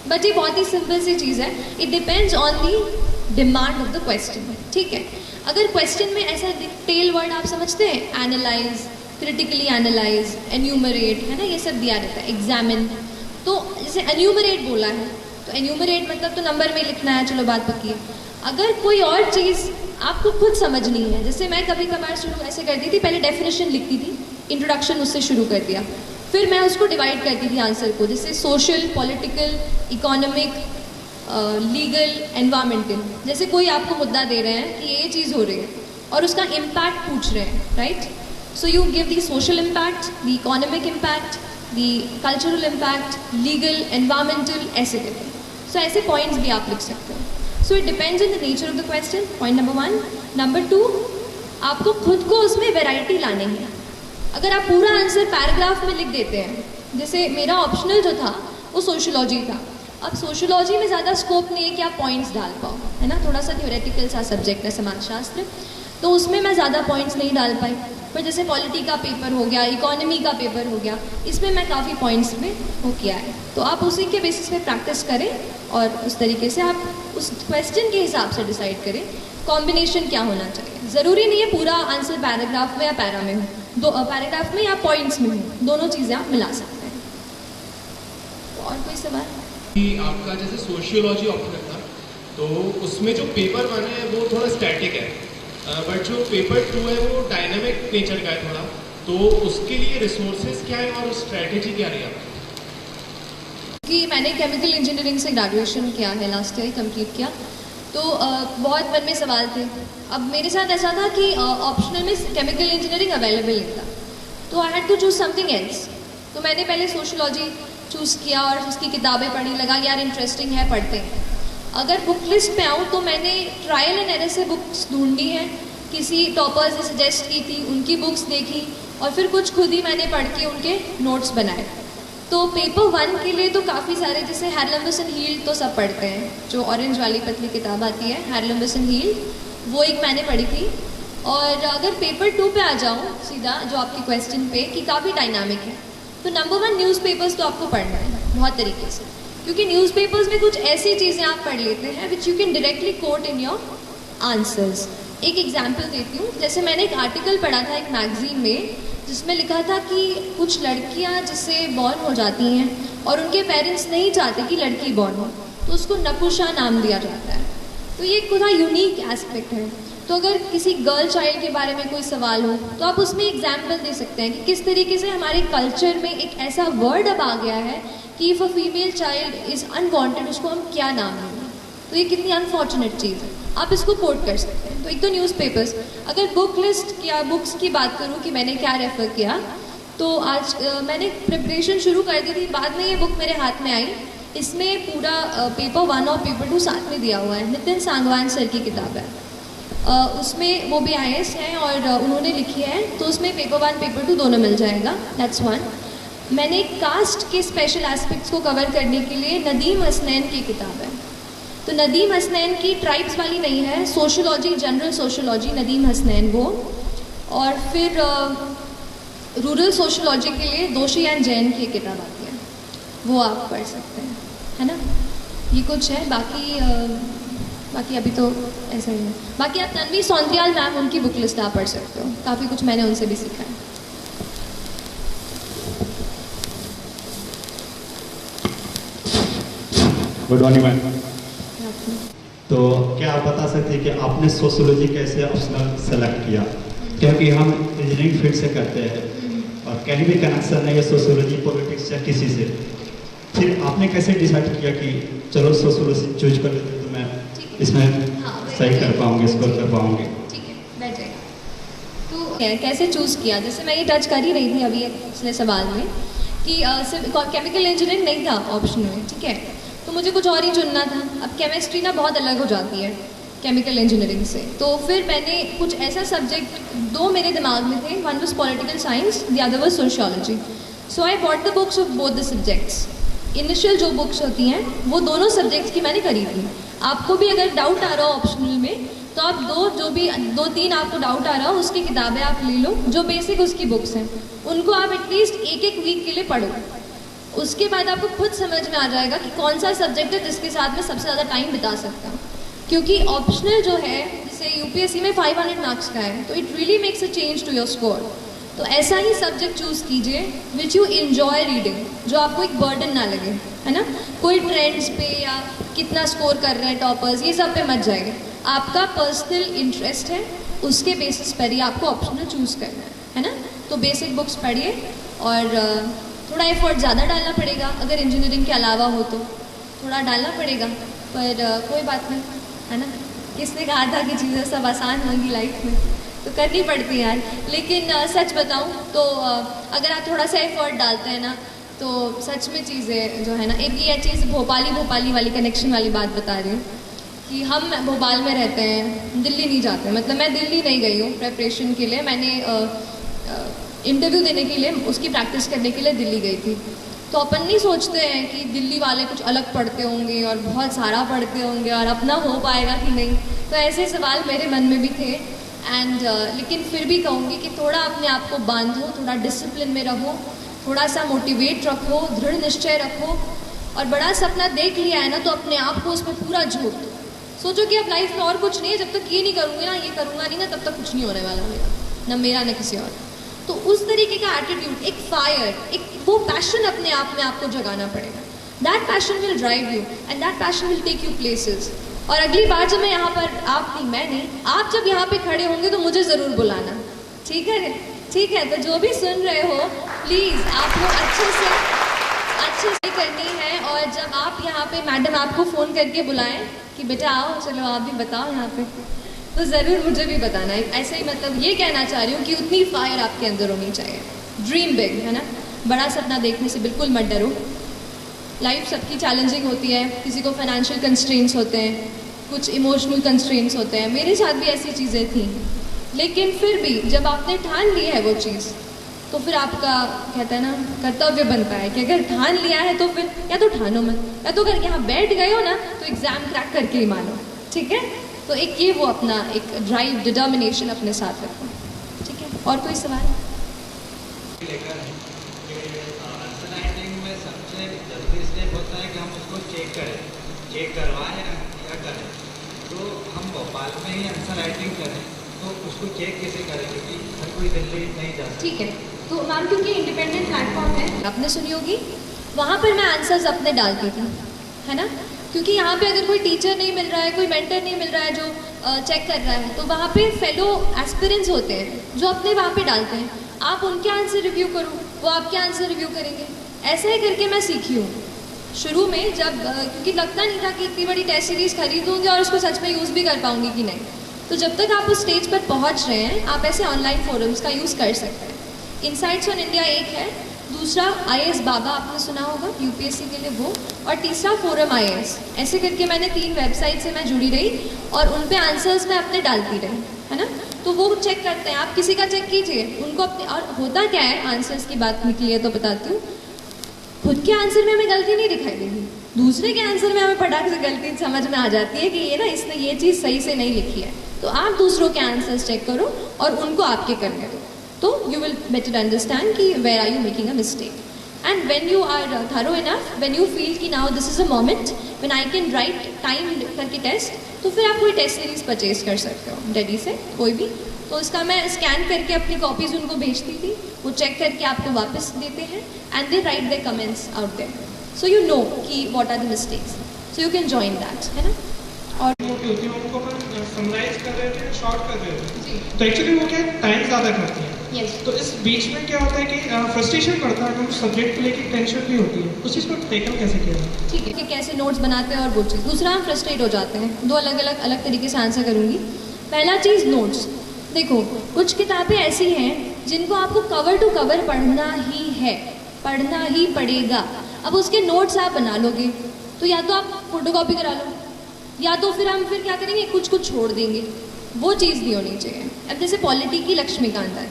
बट ये बहुत ही सिंपल सी चीज़ है। It depends on the demand of the question, ठीक है। अगर क्वेश्चन में ऐसा टेल वर्ड आप समझते हैं, एनालाइज, क्रिटिकली एनालाइज, एन्यूमरेट, है ना, ये सब दिया रहता है, एग्जामिन। तो जैसे एन्यूमरेट बोला है, तो एन्यूमरेट मतलब तो नंबर में लिखना है, चलो बात पक्की है। अगर कोई और चीज़ आपको खुद समझनी है, जैसे मैं कभी कभार शुरू ऐसे करती थी, पहले डेफिनेशन लिखती थी, इंट्रोडक्शन उससे शुरू कर दिया, फिर मैं उसको डिवाइड करती थी आंसर को, जैसे social, political, economic, legal, environmental. जैसे कोई आपको मुद्दा दे रहे हैं कि ये चीज़ हो रही है और उसका इम्पैक्ट पूछ रहे हैं, right. So you give the social impact, the economic impact, the cultural impact, legal, environmental, ऐसे करके। सो ऐसे पॉइंट्स भी आप लिख सकते हो। So it depends on the nature of the question, point number 1। Number 2, आपको खुद को उसमें वेराइटी लानी है। अगर आप पूरा आंसर पैराग्राफ में लिख देते हैं, जैसे मेरा ऑप्शनल जो था वो सोशियोलॉजी था, अब सोशियोलॉजी में ज़्यादा स्कोप नहीं है कि आप पॉइंट्स डाल पाओ, है ना, थोड़ा सा थ्योरेटिकल सा सब्जेक्ट है समाजशास्त्र, तो उसमें मैं ज़्यादा पॉइंट्स नहीं डाल पाई। पर जैसे पॉलिटी का पेपर हो गया, इकोनॉमी का पेपर हो गया, इसमें मैं काफ़ी पॉइंट्स में वो किया है। तो आप उसी के बेसिस पे प्रैक्टिस करें और उस तरीके से आप उस क्वेश्चन के हिसाब से डिसाइड करें कॉम्बिनेशन क्या होना चाहिए। ज़रूरी नहीं है पूरा आंसर पैराग्राफ में या पैरा में हो, पैराग्राफ में या पॉइंट्स में हो, दोनों चीज़ें आप मिला सकते हैं। तो और कोई सवाल? आपका जैसे सोशियोलॉजी ऑप्शनल था, तो उसमें जो पेपर 1 है वो थोड़ा स्टैटिक है, बट जो पेपर 2 है वो डायनामिक नेचर का है थोड़ा, तो उसके लिए रिसोर्सेज क्या है और स्ट्रैटेजी क्या रही आपकी? कि मैंने केमिकल इंजीनियरिंग से ग्रेजुएशन किया है, लास्ट ईयर कंप्लीट किया, तो बहुत मन में सवाल थे। अब मेरे साथ ऐसा था कि ऑप्शनल में केमिकल इंजीनियरिंग अवेलेबल नहीं था, तो I had to choose something else. तो मैंने पहले सोशियोलॉजी चूज़ किया और उसकी किताबें पढ़ी, लगा यार इंटरेस्टिंग है, पढ़ते हैं। अगर बुक लिस्ट पे आऊँ तो मैंने ट्रायल एंड एरर से बुक्स ढूंढी हैं, किसी टॉपर्स ने सजेस्ट की थी, उनकी बुक्स देखी, और फिर कुछ खुद ही मैंने पढ़ के उनके नोट्स बनाए। तो पेपर 1 के लिए तो काफ़ी सारे, जैसे हैरलम्बस एंड हील्ड तो सब पढ़ते हैं, जो ऑरेंज वाली पतली किताब आती है हैरलम्बस एंड हील्ड, वो एक मैंने पढ़ी थी। और अगर पेपर 2 पे आ जाऊँ सीधा, जो आपके क्वेश्चन पे कि काफ़ी डायनामिक है, तो नंबर 1 न्यूज़पेपर्स तो आपको पढ़ना है बहुत तरीके से, क्योंकि न्यूज़पेपर्स में कुछ ऐसी चीज़ें आप पढ़ लेते हैं which you can directly quote in your answers. एक एग्जांपल देती हूँ, जैसे मैंने एक आर्टिकल पढ़ा था एक मैगजीन में, जिसमें लिखा था कि कुछ लड़कियाँ जिससे बॉर्न हो जाती हैं और उनके पेरेंट्स नहीं चाहते कि लड़की बॉर्न हो, तो उसको नपुंसक नाम दिया जाता है। तो ये थोड़ा यूनिक एस्पेक्ट है। तो अगर किसी गर्ल चाइल्ड के बारे में कोई सवाल हो तो आप उसमें एग्जाम्पल दे सकते हैं कि किस तरीके से हमारे कल्चर में एक ऐसा वर्ड अब आ गया है कि if a female child is unwanted उसको हम क्या नाम देंगे। तो ये कितनी अनफॉर्चुनेट चीज़ है। आप इसको कोट कर सकते हैं। तो एक तो न्यूज़पेपर्स, अगर बुक लिस्ट या बुक्स की बात करूँ कि मैंने क्या रेफ़र किया, तो आज मैंने प्रिपरेशन शुरू कर दी थी, बाद में ये बुक मेरे हाथ में आई। इसमें पूरा पेपर 1 और पेपर 2 साथ में दिया हुआ है। नितिन सांगवान सर की किताब है। उसमें वो भी IAS हैं और उन्होंने लिखी है, तो उसमें पेपर 1 पेपर 2 दोनों मिल जाएगा। That's one. मैंने कास्ट के स्पेशल एस्पेक्ट्स को कवर करने के लिए नदीम हसनैन की किताब है। तो नदीम हसनैन की ट्राइब्स वाली नहीं है, sociology, general sociology, Nadeem Hasnain वो। और फिर रूरल सोशोलॉजी के लिए दोषी एंड जैन की किताब आती है, वो आप पढ़ सकते हैं, है ना। ये कुछ है, बाकी अभी तो ऐसा ही है। बाकी आप तन्वी सौंद्रियाल मैम, उनकी बुक लिस्ट आप पढ़ सकते हो, काफ़ी कुछ मैंने उनसे भी सीखा है। Good morning ma'am. तो क्या आप बता सकते हैं कि आपने सोशियोलॉजी कैसे ऑप्शनल सेलेक्ट किया? क्योंकि हम इंजीनियरिंग फील्ड से करते हैं और कहीं भी कनेक्शन नहीं है सोशियोलॉजी पॉलिटिक्स या किसी से। फिर आपने कैसे डिसाइड किया कि चलो सोशियोलॉजी चूज कर लेते तो मैं इसमें सही कर पाऊंगी, स्कोर कर पाऊंगी? ठीक है, बैठ जाएगा। तो कैसे चूज़ किया, जैसे मैं ये टच कर ही रही थी अभी पिछले सवाल में कि केमिकल इंजीनियरिंग नहीं था ऑप्शन में, ठीक है, तो मुझे कुछ और ही चुनना था। अब केमिस्ट्री ना बहुत अलग हो जाती है केमिकल इंजीनियरिंग से, तो फिर मैंने कुछ ऐसा सब्जेक्ट 2 मेरे दिमाग में थे, one was political science, the other was sociology. So I bought the books of both the subjects. Initial जो बुक्स होती हैं वो दोनों सब्जेक्ट्स की मैंने खरीदी। आपको भी अगर डाउट आ रहा हो ऑप्शनल में, तो आप 2-3 आपको डाउट आ रहा हो उसकी किताबें आप ले लो, जो बेसिक उसकी बुक्स हैं उनको आप एटलीस्ट एक वीक के लिए पढ़ो। उसके बाद आपको खुद समझ में आ जाएगा कि कौन सा सब्जेक्ट है जिसके साथ में सबसे ज़्यादा टाइम बिता सकता हूँ। क्योंकि ऑप्शनल जो है, जैसे UPSC में 500 मार्क्स का है, तो it really makes a change to your score. तो ऐसा ही सब्जेक्ट चूज़ कीजिए विच यू इन्जॉय रीडिंग, जो आपको एक बर्डन ना लगे, है ना। कोई ट्रेंड्स पे या कितना स्कोर कर रहे हैं टॉपर्स, ये सब पे मत जाइए। आपका पर्सनल इंटरेस्ट है, उसके बेसिस पर ही आपको ऑप्शनल चूज़ करना है ना। तो बेसिक बुक्स पढ़िए और थोड़ा एफर्ट ज़्यादा डालना पड़ेगा, अगर इंजीनियरिंग के अलावा हो तो थोड़ा डालना पड़ेगा, पर कोई बात नहीं, है ना। किसने कहा था कि चीज़ें सब आसान होंगी लाइफ में, तो करनी पड़ती है यार। लेकिन सच बताऊं तो अगर आप थोड़ा सा एफर्ट डालते हैं ना, तो सच में चीज़ें जो है ना, एक ये चीज़ भोपाली वाली कनेक्शन वाली बात बता रही हूँ कि हम भोपाल में रहते हैं, दिल्ली नहीं जाते। मतलब मैं दिल्ली नहीं गई हूँ प्रेपरेशन के लिए, मैंने इंटरव्यू देने के लिए, उसकी प्रैक्टिस करने के लिए दिल्ली गई थी। तो अपन नहीं सोचते हैं कि दिल्ली वाले कुछ अलग पढ़ते होंगे और बहुत सारा पढ़ते होंगे और अपना हो पाएगा कि नहीं। तो ऐसे सवाल मेरे मन में भी थे लेकिन फिर भी कहूँगी कि थोड़ा अपने आप को बांधो, थोड़ा डिसिप्लिन में रहो, थोड़ा सा मोटिवेट रखो, दृढ़ निश्चय रखो, और बड़ा सपना देख लिया है ना तो अपने आप को उसमें पूरा झोंक दो। सोचो कि अब लाइफ में और कुछ नहीं है, जब तक ये नहीं करूँगी ना, ये करूँगा नहीं ना, तब तक कुछ नहीं होने वाला मेरा, ना मेरा ना किसी और। तो उस तरीके का एटीट्यूड, एक फायर, एक वो पैशन अपने आप में आपको जगाना पड़ेगा। That passion will drive you and that passion will take you places. और अगली बार जब मैं यहाँ पर, आप नहीं मैं नहीं, आप जब यहाँ पे खड़े होंगे तो मुझे ज़रूर बुलाना, ठीक है? ठीक है, तो जो भी सुन रहे हो प्लीज़ आप लोग अच्छे से करनी है। और जब आप यहाँ पे मैडम आपको फ़ोन करके बुलाएं कि बेटा आओ, चलो आप भी बताओ यहाँ पे, तो ज़रूर मुझे भी बताना है। ऐसे ही मतलब ये कहना चाह रही हूँ कि उतनी फायर आपके अंदर होनी चाहिए। ड्रीम बिग, है ना, बड़ा सपना देखने से बिल्कुल मत डरो। लाइफ सबकी चैलेंजिंग होती है, किसी को फाइनेंशियल कंस्ट्रेंट्स होते हैं, कुछ इमोशनल कंस्ट्रेंट्स होते हैं, मेरे साथ भी ऐसी चीज़ें थी। लेकिन फिर भी जब आपने ठान ली है वो चीज़, तो फिर आपका कहते हैं ना कर्तव्य बनता है कि अगर ठान लिया है तो फिर या तो ठानो मत, या तो अगर यहाँ बैठ गए हो ना तो एग्ज़ाम क्रैक करके ही मानो, ठीक है। तो एक ये वो अपना एक ड्राइव, डिटर्मिनेशन अपने साथ रखो, ठीक है। और कोई सवाल? में सबसे जरूरी स्टेप होता है कि हम उसको चेक करवाएं या करें। तो हम भोपाल में ही आंसर राइटिंग करें तो उसको चेक कैसे करें, क्योंकि हर कोई दिल्ली नहीं जाता। ठीक है, तो मैम क्योंकि इंडिपेंडेंट प्लेटफॉर्म है, आपने सुनी होगी, वहाँ पर मैं आंसर्स अपने डालती थी, है ना। क्योंकि यहाँ पे अगर कोई टीचर नहीं मिल रहा है, कोई मेंटर नहीं मिल रहा है जो चेक कर रहा है, तो वहाँ पे फेलो एस्पिरेंट्स होते हैं जो अपने वहाँ पे डालते हैं। आप उनके आंसर रिव्यू करो, वो आपके आंसर रिव्यू करेंगे। ऐसे ही करके मैं सीखी हूँ। शुरू में जब क्योंकि लगता नहीं था कि इतनी बड़ी टेस्ट सीरीज़ खरीदूंगी और उसको सच में यूज़ भी कर पाऊंगी कि नहीं। तो जब तक आप उस स्टेज पर पहुंच रहे हैं, आप ऐसे ऑनलाइन फोरम्स का यूज़ कर सकते हैं। इनसाइट्स ऑन इंडिया एक है, दूसरा IAS बाबा आपने सुना होगा UPSC के लिए वो, और तीसरा फोरम IAS। ऐसे करके मैंने 3 वेबसाइट से मैं जुड़ी रही और उन पे आंसर्स मैं अपने डालती रही, है ना। तो वो चेक करते हैं, आप किसी का चेक कीजिए उनको अपने। और होता क्या है, आंसर्स की बात निकली है तो बताती हूँ, खुद के आंसर में हमें गलती नहीं दिखाई देगी, दूसरे के आंसर में हमें फटाक से गलती समझ में आ जाती है कि ये ना इसने ये चीज़ सही से नहीं लिखी है। तो आप दूसरों के आंसर्स चेक करो और उनको आपके करने दो, तो यू विल बेटर अंडरस्टैंड कि where are you making a mistake. And when you are thorough enough, when you feel कि now this is a moment when I can write time करके टेस्ट, तो फिर आप कोई टेस्ट सीरीज परचेज कर सकते हो डेडी से कोई भी। तो इसका मैं स्कैन करके अपनी कॉपीज उनको भेजती थी, वो चेक करके आपको वापस देते हैं and they write the comments out there, so you know कि what are the mistakes, so you can join that, है ना। और मोटी होती है उनको अपन समराइज कर रहे थे, शॉर्ट कर रहे थे, तो एक्चुअली वो क्या टाइम ज़्यादा करती है। यस। तो इस बीच में क्या होता है कि फ्रस्ट्रेशन बढ़ता है, हम सब्जेक्ट को लेकर टेंशन भी होती है, उस चीज़ को टैकल कैसे किया जाए? ठीक है कि कैसे नोट्स बनाते हैं और वो चीज़। दूसरा, हम फ्रस्ट्रेट हो जाते हैं। दो अलग तरीके से आंसर करूँगी। पहला चीज़ नोट्स, देखो कुछ किताबें ऐसी हैं जिनको आपको कवर टू कवर पढ़ना ही है, पढ़ना ही पड़ेगा। अब उसके नोट्स आप बना लोगे तो या तो आप फोटोकॉपी करा लो, या तो फिर हम क्या करेंगे, कुछ छोड़ देंगे, वो चीज़ नहीं होनी चाहिए। अब जैसे पॉलिटी की लक्ष्मीकांत है,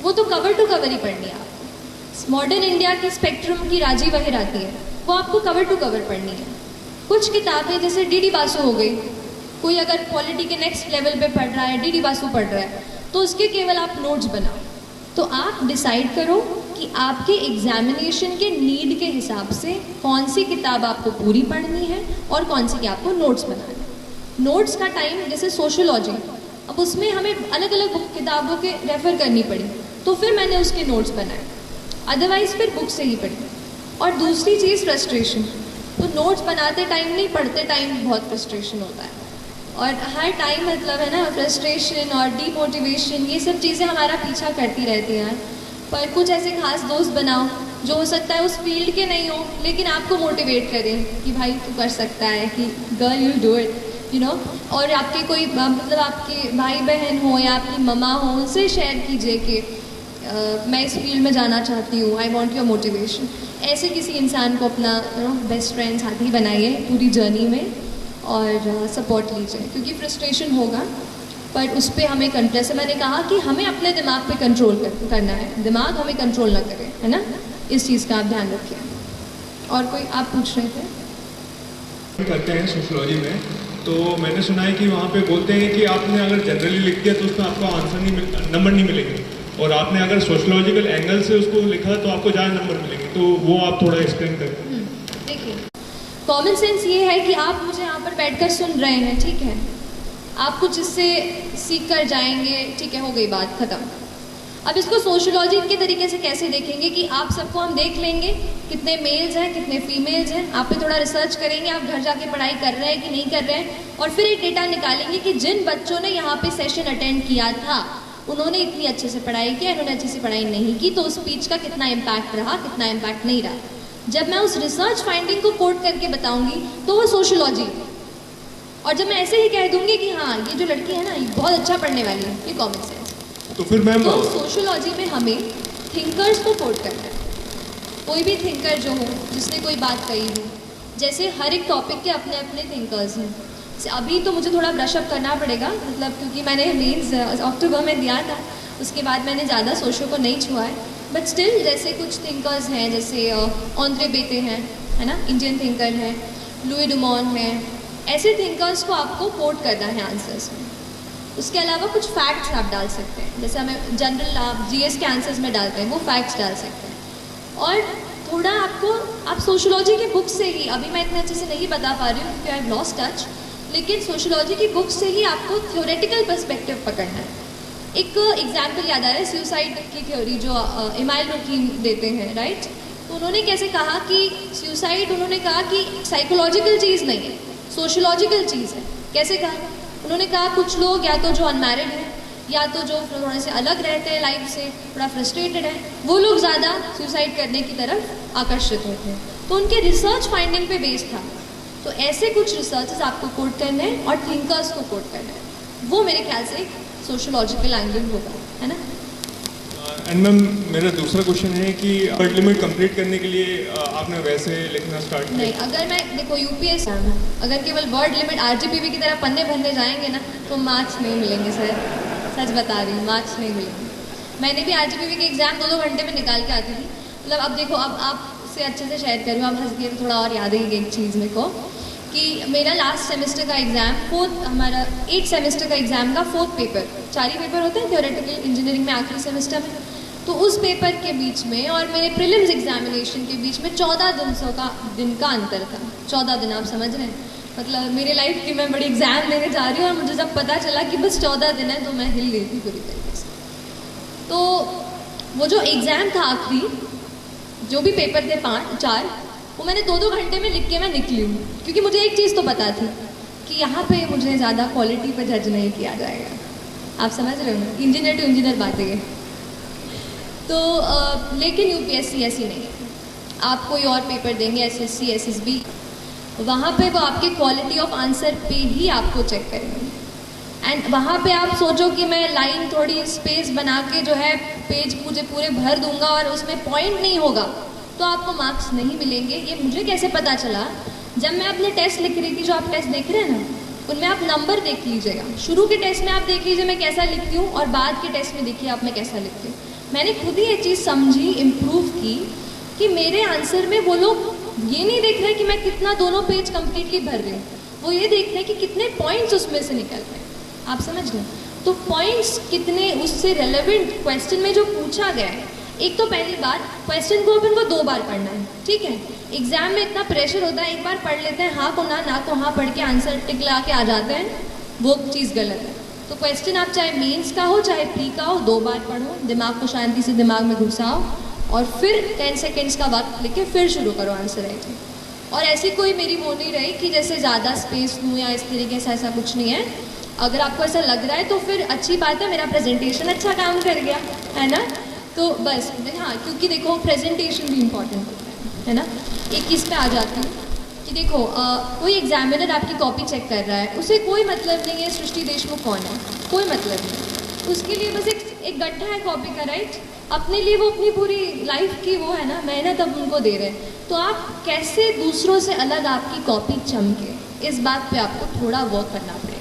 वो तो कवर टू कवर ही पढ़नी है आपको। मॉडर्न इंडिया की स्पेक्ट्रम की राजी वगैरह आती है, वो आपको कवर टू कवर पढ़नी है। कुछ किताबें जैसे DD बासु हो गई, कोई अगर पॉलिटी के नेक्स्ट लेवल पे पढ़ रहा है, DD बासु पढ़ रहा है, तो उसके केवल आप नोट्स बनाओ। तो आप डिसाइड करो कि आपके एग्जामिनेशन के नीड के हिसाब से कौन सी किताब आपको पूरी पढ़नी है और कौन सी की आपको नोट्स बनाने हैं। नोट्स का टाइम, जैसे सोशियोलॉजी, अब उसमें हमें अलग अलग किताबों के रेफ़र करनी पड़ी, तो फिर मैंने उसके नोट्स बनाए, अदरवाइज़ फिर बुक से ही पढ़ी। और दूसरी चीज़ फ्रस्ट्रेशन, तो नोट्स बनाते टाइम नहीं, पढ़ते टाइम बहुत फ्रस्ट्रेशन होता है। और हर टाइम मतलब है ना, फ्रस्ट्रेशन और डीमोटिवेशन, ये सब चीज़ें हमारा पीछा करती रहती हैं। पर कुछ ऐसे खास दोस्त बनाओ जो हो सकता है उस फील्ड के नहीं हो, लेकिन आपको मोटिवेट करें कि भाई तू कर सकता है, कि girl you do it, you know. और आपके कोई मतलब आपके भाई बहन हो या आपकी मम्मा हो, उनसे शेयर कीजिए कि मैं इस फील्ड में जाना चाहती हूँ, आई वॉन्ट योर मोटिवेशन। ऐसे किसी इंसान को अपना बेस्ट फ्रेंड साथी बनाइए पूरी जर्नी में और सपोर्ट लीजिए, क्योंकि फ्रस्ट्रेशन होगा पर उस पर हमें जैसे मैंने कहा कि हमें अपने दिमाग पे कंट्रोल करना है, दिमाग हमें कंट्रोल ना करे, है ना। इस चीज़ का आप ध्यान रखिए। और कोई आप पूछ रहे थे? करते हैं सोशियोलॉजी में, तो मैंने सुना है कि वहाँ पे बोलते हैं कि आपने अगर जनरली लिख दिया तो उसमें आपको आंसर नहीं नंबर नहीं मिलेंगे, और आपने अगर सोशियोलॉजिकल एंगल से उसको लिखा तो आपको ज़्यादा नंबर मिलेंगे। तो वो आप थोड़ा एक्सप्लेन करें। देखिए, कॉमन सेंस ये है कि आप मुझे यहाँ पर बैठकर सुन रहे हैं, ठीक है, आप कुछ इससे सीख कर जाएंगे, ठीक है, हो गई बात ख़त्म। अब इसको सोशियोलॉजी के तरीके से कैसे देखेंगे कि आप सबको हम देख लेंगे, कितने मेल्स हैं कितने फीमेल्स हैं, आप पे थोड़ा रिसर्च करेंगे, आप घर जाके पढ़ाई कर रहे हैं कि नहीं कर रहे हैं, और फिर एक डेटा निकालेंगे कि जिन बच्चों ने यहाँ पे सेशन अटेंड किया था उन्होंने इतनी अच्छे से पढ़ाई की, इन्होंने अच्छे से पढ़ाई नहीं की, तो उस स्पीच का कितना इम्पैक्ट रहा, कितना इम्पैक्ट नहीं रहा। जब मैं उस रिसर्च फाइंडिंग को कोट करके बताऊंगी तो वो सोशियोलॉजी, और जब मैं ऐसे ही कह दूंगी कि हाँ ये जो लड़की है ना ये बहुत अच्छा पढ़ने वाली है, ये कॉमन सेंस। तो फिर मैम तो सोशियोलॉजी में हमें थिंकर्स को कोट करना है, कोई भी थिंकर जो हो जिसने कोई बात कही हो, जैसे हर एक टॉपिक के अपने अपने थिंकर्स हैं। अभी तो मुझे थोड़ा ब्रशअप करना पड़ेगा, मतलब क्योंकि मैंने मेंस अक्टूबर में दिया था, उसके बाद मैंने ज़्यादा सोशो को नहीं छुआ है, बट स्टिल जैसे कुछ थिंकर्स हैं, जैसे ऑन्द्रे बेते हैं, है ना, इंडियन थिंकर हैं, लुई डुमॉन है, ऐसे थिंकर्स को आपको कोट करना है आंसर्स में। उसके अलावा कुछ फैक्ट्स आप डाल सकते हैं, जैसे हमें जनरल आप GS के आंसर्स में डालते हैं, वो फैक्ट्स डाल सकते हैं। और थोड़ा आप सोशियोलॉजी की बुक से ही, अभी मैं इतने अच्छे से नहीं बता पा रही हूँ क्योंकि आई हैव लॉस्ट टच, लेकिन सोशियोलॉजी की बुक से ही आपको थ्योरेटिकल पर्सपेक्टिव पकड़ना है। एक एग्जाम्पल याद आ रहा है, सुसाइड की थ्योरी जो इमाइल रकीम देते हैं, राइट। तो उन्होंने कैसे कहा कि सुसाइड, उन्होंने कहा कि साइकोलॉजिकल चीज़ नहीं है, सोशियोलॉजिकल चीज़ है। कैसे कहा? उन्होंने कहा कुछ लोग या तो जो अनमैरिड हैं या तो जो थोड़े से अलग रहते हैं लाइफ से, थोड़ा फ्रस्ट्रेटेड है, वो लोग ज़्यादा सुसाइड करने की तरफ आकर्षित होते हैं। तो उनके रिसर्च फाइंडिंग पे बेस्ड था। तो ऐसे कुछ रिसर्चेस आपको कोट करने हैं और थिंकर्स को कोट करना है, वो मेरे ख्याल से सोशियोलॉजिकल एंगल होगा, है ना। एंड मैम मेरा दूसरा क्वेश्चन है कि वर्ड लिमिट कंप्लीट करने के लिए आपने वैसे लिखना स्टार्ट किया? नहीं, अगर मैं देखो यूपीएससी अगर केवल वर्ड लिमिट आरजीपीवी की तरह पन्ने भरने जाएंगे ना तो मार्क्स नहीं मिलेंगे सर, सच बता रही हूँ, मार्क्स नहीं मिलेंगे। मैंने भी आरजीपीवी के एग्जाम 2-2 घंटे में निकाल के आती थी। मतलब अब देखो, अब आपसे अच्छे से शेयर कर रही हूँ, आप हंस के थोड़ा और याद है एक चीज़ मेरे को कि मेरा लास्ट सेमेस्टर का एग्जाम हमारा 8 सेमेस्टर का एग्जाम का 4th पेपर, 4 ही पेपर होते हैं थ्योरेटिकल इंजीनियरिंग में आखिरी सेमेस्टर में, तो उस पेपर के बीच में और मेरे प्रीलिम्स एग्जामिनेशन के बीच में 14 दिन का अंतर था। 14 दिन, आप समझ रहे हैं, मतलब मेरी लाइफ की मैं बड़ी एग्जाम देने जा रही हूँ और मुझे जब पता चला कि बस 14 दिन है तो मैं हिल गई थी पूरी तरीके से। तो वो जो एग्ज़ाम था आखिरी, जो भी पेपर थे 4, वो मैंने 2-2 घंटे में लिख के मैं निकली हूँ, क्योंकि मुझे एक चीज़ तो पता थी कि यहाँ पे मुझे ज़्यादा क्वालिटी पर जज नहीं किया जाएगा। आप समझ रहे हो ना, इंजीनियर टू इंजीनियर बातें है। तो लेकिन यूपीएससी ऐसी नहीं है। आप कोई और पेपर देंगे, एसएससी, एसएसबी, वहाँ पे वो आपके क्वालिटी ऑफ आंसर पे ही आपको चेक करेंगे। एंड वहाँ पे आप सोचो कि मैं लाइन थोड़ी स्पेस बना के जो है पेज मुझे पूरे भर दूंगा और उसमें पॉइंट नहीं होगा तो आपको मार्क्स नहीं मिलेंगे। ये मुझे कैसे पता चला? जब मैं अपने टेस्ट लिख रही थी, जो आप टेस्ट देख रहे हैं ना, उनमें आप नंबर देख लीजिएगा। शुरू के टेस्ट में आप देख लीजिए मैं कैसा लिखती हूँ और बाद के टेस्ट में देखिए आप मैं कैसा लिखती हूँ। मैंने खुद ही ये चीज़ समझी, इम्प्रूव की कि मेरे आंसर में वो लोग ये नहीं देख रहे कि मैं कितना दोनों पेज कम्प्लीटली भर रही हूँ, वो ये देख रहे हैं कि कितने पॉइंट्स उसमें से निकल रहे हैं। आप समझ रहे हैं? तो पॉइंट्स कितने उससे रेलेवेंट क्वेश्चन में जो पूछा गया है। एक तो पहली बात, क्वेश्चन को अपन को 2 बार पढ़ना है, ठीक है। एग्जाम में इतना प्रेशर होता है, एक बार पढ़ लेते हैं, हाँ को ना को हाँ पढ़ के आंसर टिक ला के आ जाते हैं, वो चीज़ गलत है। तो क्वेश्चन आप चाहे मेंस का हो चाहे प्री का हो, 2 बार पढ़ो, दिमाग को शांति से दिमाग में घुसाओ और फिर 10 सेकेंड्स का वक्त लेके फिर शुरू करो आंसर राइटिंग। और ऐसी कोई मेरी वो नहीं रही कि जैसे ज़्यादा स्पेस दूँ या इस तरीके से, ऐसा कुछ नहीं है। अगर आपको ऐसा लग रहा है तो फिर अच्छी बात है, मेरा प्रेजेंटेशन अच्छा काम कर गया, है ना। तो बस हाँ, क्योंकि देखो प्रेजेंटेशन भी इम्पॉर्टेंट होता है ना। एक चीज़ पे आ जाती हूँ कि देखो कोई एग्जामिनर आपकी कॉपी चेक कर रहा है, उसे कोई मतलब नहीं है सृष्टि देशमुख कौन है, कोई मतलब नहीं। उसके लिए बस एक गड्ढा है कॉपी का, राइट। अपने लिए वो अपनी पूरी लाइफ की वो है ना मेहनत अब उनको दे रहे हैं। तो आप कैसे दूसरों से अलग आपकी कॉपी चमके, इस बात पे आपको थोड़ा वर्क करना पड़ेगा।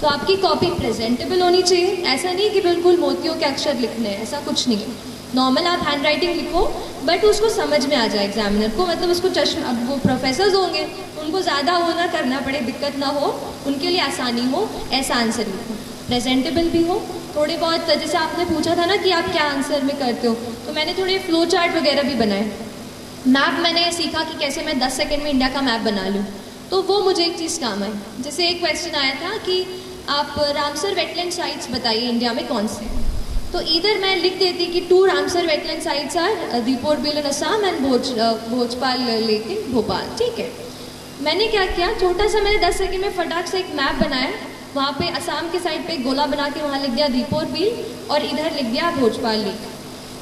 तो आपकी कॉपी प्रेजेंटेबल होनी चाहिए, ऐसा नहीं कि बिल्कुल मोतियों के अक्षर लिखने हैं, ऐसा कुछ नहीं है। नॉर्मल आप हैंड राइटिंग लिखो बट उसको समझ में आ जाए एग्जामिनर को, मतलब उसको चश्मा, अब वो प्रोफेसर्स होंगे उनको ज़्यादा वो ना करना पड़े, दिक्कत ना हो, उनके लिए आसानी हो, ऐसा आंसर लिखो। प्रेजेंटेबल भी हो, थोड़े बहुत, जैसे आपने पूछा था ना कि आप क्या आंसर में करते हो, तो मैंने थोड़े फ्लो चार्ट वगैरह भी बनाए। मैप मैंने सीखा कि कैसे मैं 10 सेकेंड में इंडिया का मैप बना लूँ, तो वो मुझे एक चीज़ काम आई। जैसे एक क्वेश्चन आया था कि आप रामसर वेटलैंड साइट्स बताइए इंडिया में कौन से हैं, तो इधर मैं लिख देती कि 2 Ramsar wetland sites are Deepor Beel in Assam and Bhojpal lake in Bhopal, ठीक है। मैंने क्या किया, छोटा सा मैंने 10 सेकंड में फटाक से एक मैप बनाया, वहाँ पे असम के साइड पे एक गोला बना के वहाँ लिख दिया दीपोर बिल और इधर लिख दिया भोजपाल लेक।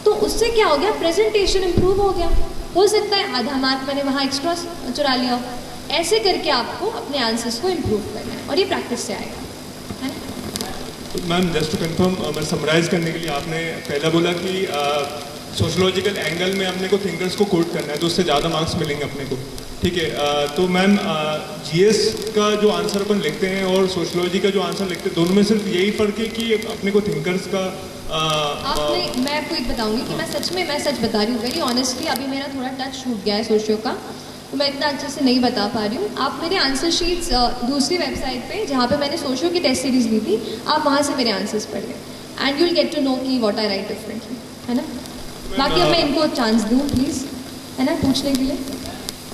तो उससे क्या हो गया, प्रेजेंटेशन इम्प्रूव हो गया। हो सकता है आधा मार्क मैंने वहाँ एक्स्ट्रा चुरा लिया हो। ऐसे करके आपको अपने आंसर्स को इम्प्रूव करना है और ये प्रैक्टिस से आएगा। मैम जस्ट टू कंफर्म, मैं समराइज करने के लिए, आपने पहला बोला कि सोशोलॉजिकल एंगल में अपने को थिंकर्स को कोट करना है तो उससे ज़्यादा मार्क्स मिलेंगे अपने को, ठीक है। तो मैम जीएस का जो आंसर अपन लिखते हैं और सोशोलॉजी का जो आंसर लिखते हैं, दोनों में सिर्फ यही फ़र्क है कि अपने को थिंकर्स का आपने, मैं आपको एक बताऊंगी कि मैं सच बता रही हूँ वेरी ऑनेस्टली। अभी मेरा थोड़ा टच छूट गया है सोशियो का, तो मैं इतना अच्छे से नहीं बता पा रही हूँ। आप मेरे आंसर शीट्स दूसरी वेबसाइट पे जहाँ पे मैंने सोशियो की टेस्ट सीरीज ली थी, आप वहाँ से मेरे आंसर्स पढ़िए and you will get to know कि व्हाट आई राइट डिफरेंटली, है ना। बाकी अब मैं इनको चांस दूँ प्लीज़, है ना, पूछने के लिए।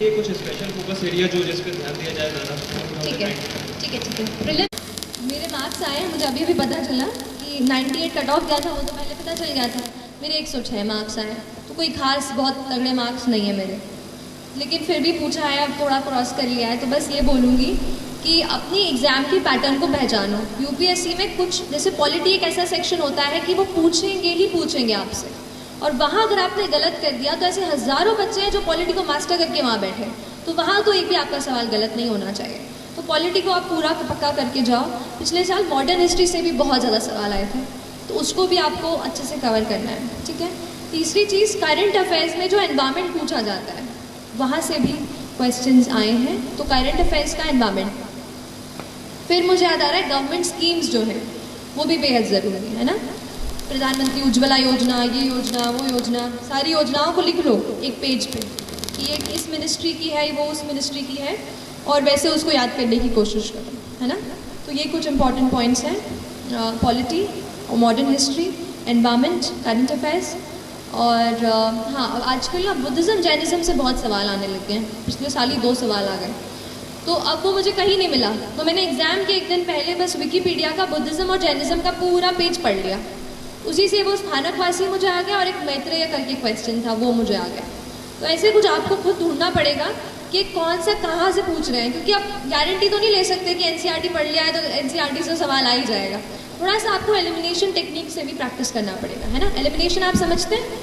ये कुछ स्पेशल फोकस एरिया जो जिस पे ध्यान दिया जाए ज़्यादा। ठीक है। प्रीलिम मेरे मार्क्स आए, मुझे अभी भी पता चला कि 98 कट ऑफ गया था, वो तो पहले पता चल गया था। मेरे 106 मार्क्स आए, तो कोई खास बहुत तगड़े मार्क्स नहीं है मेरे, लेकिन फिर भी पूछा है, अब थोड़ा क्रॉस कर लिया है। तो बस ये बोलूँगी कि अपनी एग्ज़ाम की पैटर्न को पहचानो। यूपीएससी में कुछ, जैसे पॉलिटी एक ऐसा सेक्शन होता है कि वो पूछेंगे ही पूछेंगे आपसे, और वहाँ अगर आपने गलत कर दिया तो ऐसे हज़ारों बच्चे हैं जो पॉलिटी को मास्टर करके वहाँ बैठे हैं, तो वहाँ तो एक भी आपका सवाल गलत नहीं होना चाहिए। तो पॉलिटी को आप पूरा पक्का करके जाओ। पिछले साल मॉडर्न हिस्ट्री से भी बहुत ज़्यादा सवाल आए थे, तो उसको भी आपको अच्छे से कवर करना है, ठीक है। तीसरी चीज़, करंट अफेयर्स में जो एनवायरनमेंट पूछा जाता है वहाँ से भी क्वेश्चंस आए हैं, तो करंट अफेयर्स का एनवायरनमेंट। फिर मुझे याद आ रहा है गवर्नमेंट स्कीम्स जो है वो भी बेहद ज़रूरी है ना। प्रधानमंत्री उज्ज्वला योजना, ये योजना, वो योजना, सारी योजनाओं को लिख लो एक पेज पे कि ये इस मिनिस्ट्री की है, वो उस मिनिस्ट्री की है, और वैसे उसको याद करने की कोशिश करो, है ना। तो ये कुछ इंपॉर्टेंट पॉइंट्स हैं, पॉलिटी और modern history, environment, current affairs. और हाँ, आजकल ना बुद्धिज़्म जैनिज़्म से बहुत सवाल आने लग गए हैं। पिछले साल ही 2 सवाल आ गए, तो अब वो मुझे कहीं नहीं मिला, तो मैंने एग्ज़ाम के एक दिन पहले बस विकीपीडिया का बुद्धिज़्म और जैनिज़्म का पूरा पेज पढ़ लिया। उसी से वो स्थानकवासी मुझे आ गया और एक मैत्रेय करके क्वेश्चन था वो मुझे आ गया। तो ऐसे कुछ आपको खुद ढूंढना पड़ेगा कि कौन सा कहाँ से पूछ रहे हैं, क्योंकि आप गारंटी तो नहीं ले सकते कि एनसीईआरटी पढ़ लिया है तो एनसीईआरटी से सवाल आ ही जाएगा। थोड़ा सा आपको एलिमिनेशन टेक्निक से भी प्रैक्टिस करना पड़ेगा, है ना। एलिमिनेशन आप समझते हैं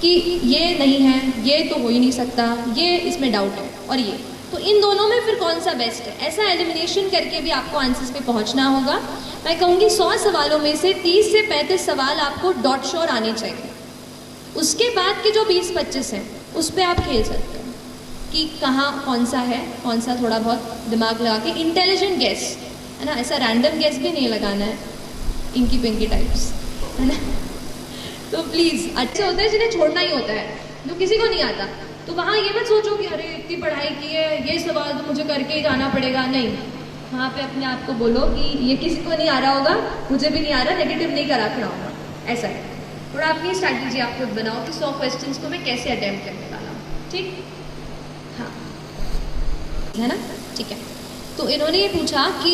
कि ये नहीं है, ये तो हो ही नहीं सकता, ये इसमें डाउट है, और ये, तो इन दोनों में फिर कौन सा बेस्ट है, ऐसा एलिमिनेशन करके भी आपको आंसर्स पे पहुंचना होगा। मैं कहूँगी 100 सवालों में से 30 से 35 सवाल आपको डॉट श्योर आने चाहिए। उसके बाद के जो 20-25 हैं उस पर आप खेल सकते हो कि कहाँ कौन सा है, कौन सा थोड़ा बहुत दिमाग लगा के, इंटेलिजेंट गेस, है ना। ऐसा रैंडम गेस भी नहीं लगाना है, इंकी पिंकी टाइप्स, है ना। तो प्लीज़, अच्छे होते हैं जिन्हें छोड़ना ही होता है, जो किसी को नहीं आता, तो वहाँ ये मत सोचो कि अरे इतनी पढ़ाई की है, ये सवाल तो मुझे करके ही जाना पड़ेगा। नहीं, वहाँ पे अपने आप को बोलो कि ये किसी को नहीं आ रहा होगा, मुझे भी नहीं आ रहा, नेगेटिव नहीं करा खड़ा होगा, ऐसा है। थोड़ा अपनी स्ट्रैटेजी आप खुद बनाओ कि 100 क्वेश्चंस को मैं कैसे अटेम्प्ट करने वाला हूँ, ठीक, हाँ, है ना, ठीक है। तो इन्होंने ये पूछा कि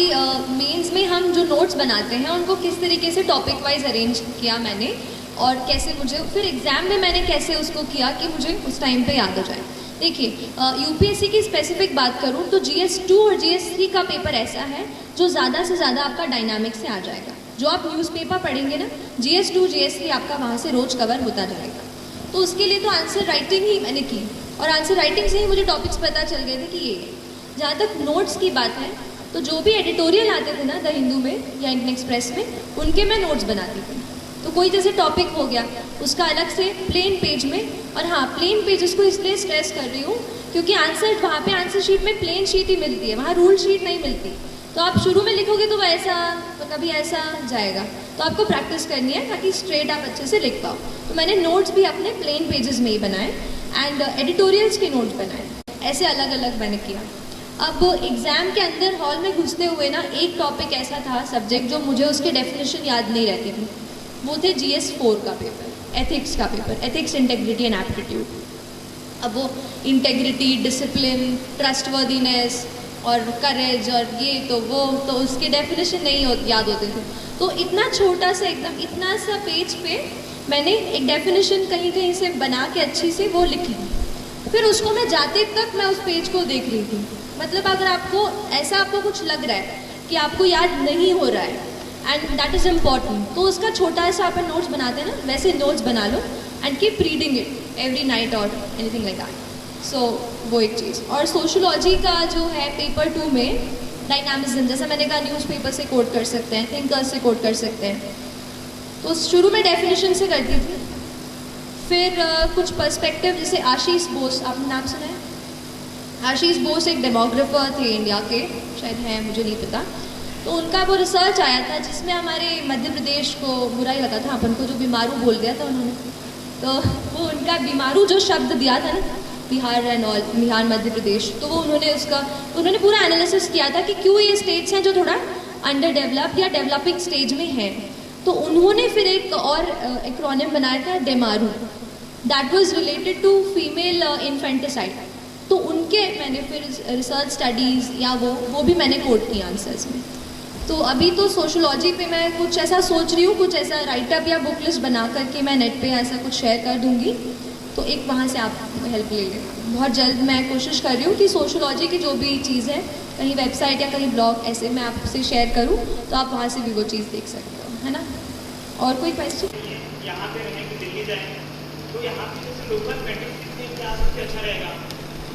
मेंस में हम जो नोट्स बनाते हैं उनको किस तरीके से टॉपिक वाइज अरेंज किया मैंने, और कैसे मुझे फिर एग्ज़ाम में मैंने कैसे उसको किया कि मुझे उस टाइम पे याद हो जाए। देखिए, यूपीएससी की स्पेसिफिक बात करूँ तो GS2 और GS3 का पेपर ऐसा है जो ज़्यादा से ज़्यादा आपका डायनामिक से आ जाएगा। जो आप न्यूज़पेपर पढ़ेंगे ना, GS2 GS3 आपका वहाँ से रोज कवर होता जाएगा। तो उसके लिए तो आंसर राइटिंग ही मैंने की, और आंसर राइटिंग से ही मुझे टॉपिक्स पता चल गए थे कि ये। जहाँ तक नोट्स की बात है, तो जो भी एडिटोरियल आते थे ना द हिंदू में या इंडियन एक्सप्रेस में, उनके मैं नोट्स बनाती थी। तो कोई जैसे टॉपिक हो गया उसका अलग से प्लेन पेज में, और हाँ, प्लेन पेज इसको इसलिए स्ट्रेस कर रही हूँ क्योंकि आंसर वहाँ पे आंसर शीट में प्लेन शीट ही मिलती है, वहाँ रूल शीट नहीं मिलती। तो आप शुरू में लिखोगे तो वैसा, तो कभी ऐसा जाएगा, तो आपको प्रैक्टिस करनी है ताकि स्ट्रेट आप अच्छे से लिख पाओ। तो मैंने नोट्स भी अपने प्लेन पेजेस में ही बनाए, एंड एडिटोरियल्स के नोट्स बनाए, ऐसे अलग अलग मैंने किया। अब एग्ज़ाम के अंदर हॉल में घुसते हुए ना एक टॉपिक ऐसा था, सब्जेक्ट, जो मुझे उसके डेफिनेशन याद नहीं रहती थी, वो थे GS4 का पेपर, एथिक्स का paper, ethics, integrity and aptitude. अब वो इंटेग्रिटी, डिसिप्लिन, ट्रस्टवर्दीनेस और करेज और ये तो वो, तो उसके डेफिनेशन नहीं याद होते थे। तो इतना छोटा सा, एकदम इतना सा पेज पे मैंने एक डेफिनेशन कहीं कहीं से बना के अच्छी से वो लिखी, फिर उसको मैं जाते तक मैं उस पेज को देख रही थी। मतलब अगर आपको ऐसा आपको कुछ लग रहा है कि आपको याद नहीं हो रहा है, एंड दैट इज़ इम्पॉर्टेंट, तो उसका छोटा सा अपन नोट्स बनाते हैं ना, वैसे नोट्स बना लो and keep reading it every night और एनीथिंग लाइक दैट। सो वो एक चीज़। और सोशोलॉजी का जो है पेपर 2 में डायनामिज्म, जैसा मैंने कहा, न्यूज़पेपर से कोट कर सकते हैं, थिंकर्स से कोट कर सकते हैं। तो शुरू में डेफिनेशन से करती थी, फिर कुछ पर्सपेक्टिव, जैसे आशीष बोस, आपने नाम सुना है? आशीष बोस एक डेमोग्राफर थे इंडिया के, शायद हैं, मुझे नहीं पता। तो उनका वो रिसर्च आया था जिसमें हमारे मध्य प्रदेश को बुरा ही लगा था, अपन को जो बीमारू बोल दिया था उन्होंने। तो वो उनका बीमारू जो शब्द दिया था ना, बिहार एंड ऑल, बिहार मध्य प्रदेश, तो वो उन्होंने पूरा एनालिसिस किया था कि क्यों ये स्टेट्स हैं जो थोड़ा अंडर डेवलप्ड या डेवलपिंग स्टेज में हैं। तो उन्होंने फिर एक और एक्रोनिम बनाया था, डेमारू, that was related to female infanticide. तो उनके मैंने फिर रिसर्च स्टडीज़ या वो भी मैंने कोट किया आंसर्स में। तो अभी तो सोशोलॉजी पे मैं कुछ ऐसा सोच रही हूँ, कुछ ऐसा राइटअप या बुक लिस्ट बना करके मैं नेट पे ऐसा कुछ शेयर कर दूँगी, तो एक वहाँ से आप हेल्प ले लेना। बहुत जल्द मैं कोशिश कर रही हूँ कि सोशोलॉजी की जो भी चीज़ है, कहीं वेबसाइट या कहीं ब्लॉग ऐसे मैं आपसे शेयर करूँ, तो आप वहाँ से भी वो चीज़ देख सकते हो, है ना। और कोई क्वेश्चन? यहाँ पे रहें कि दिल्ली जाएँ? तो यहाँ पे जैसे लोकल मैट्रिक्स में क्या सबसे अच्छा रहेगा?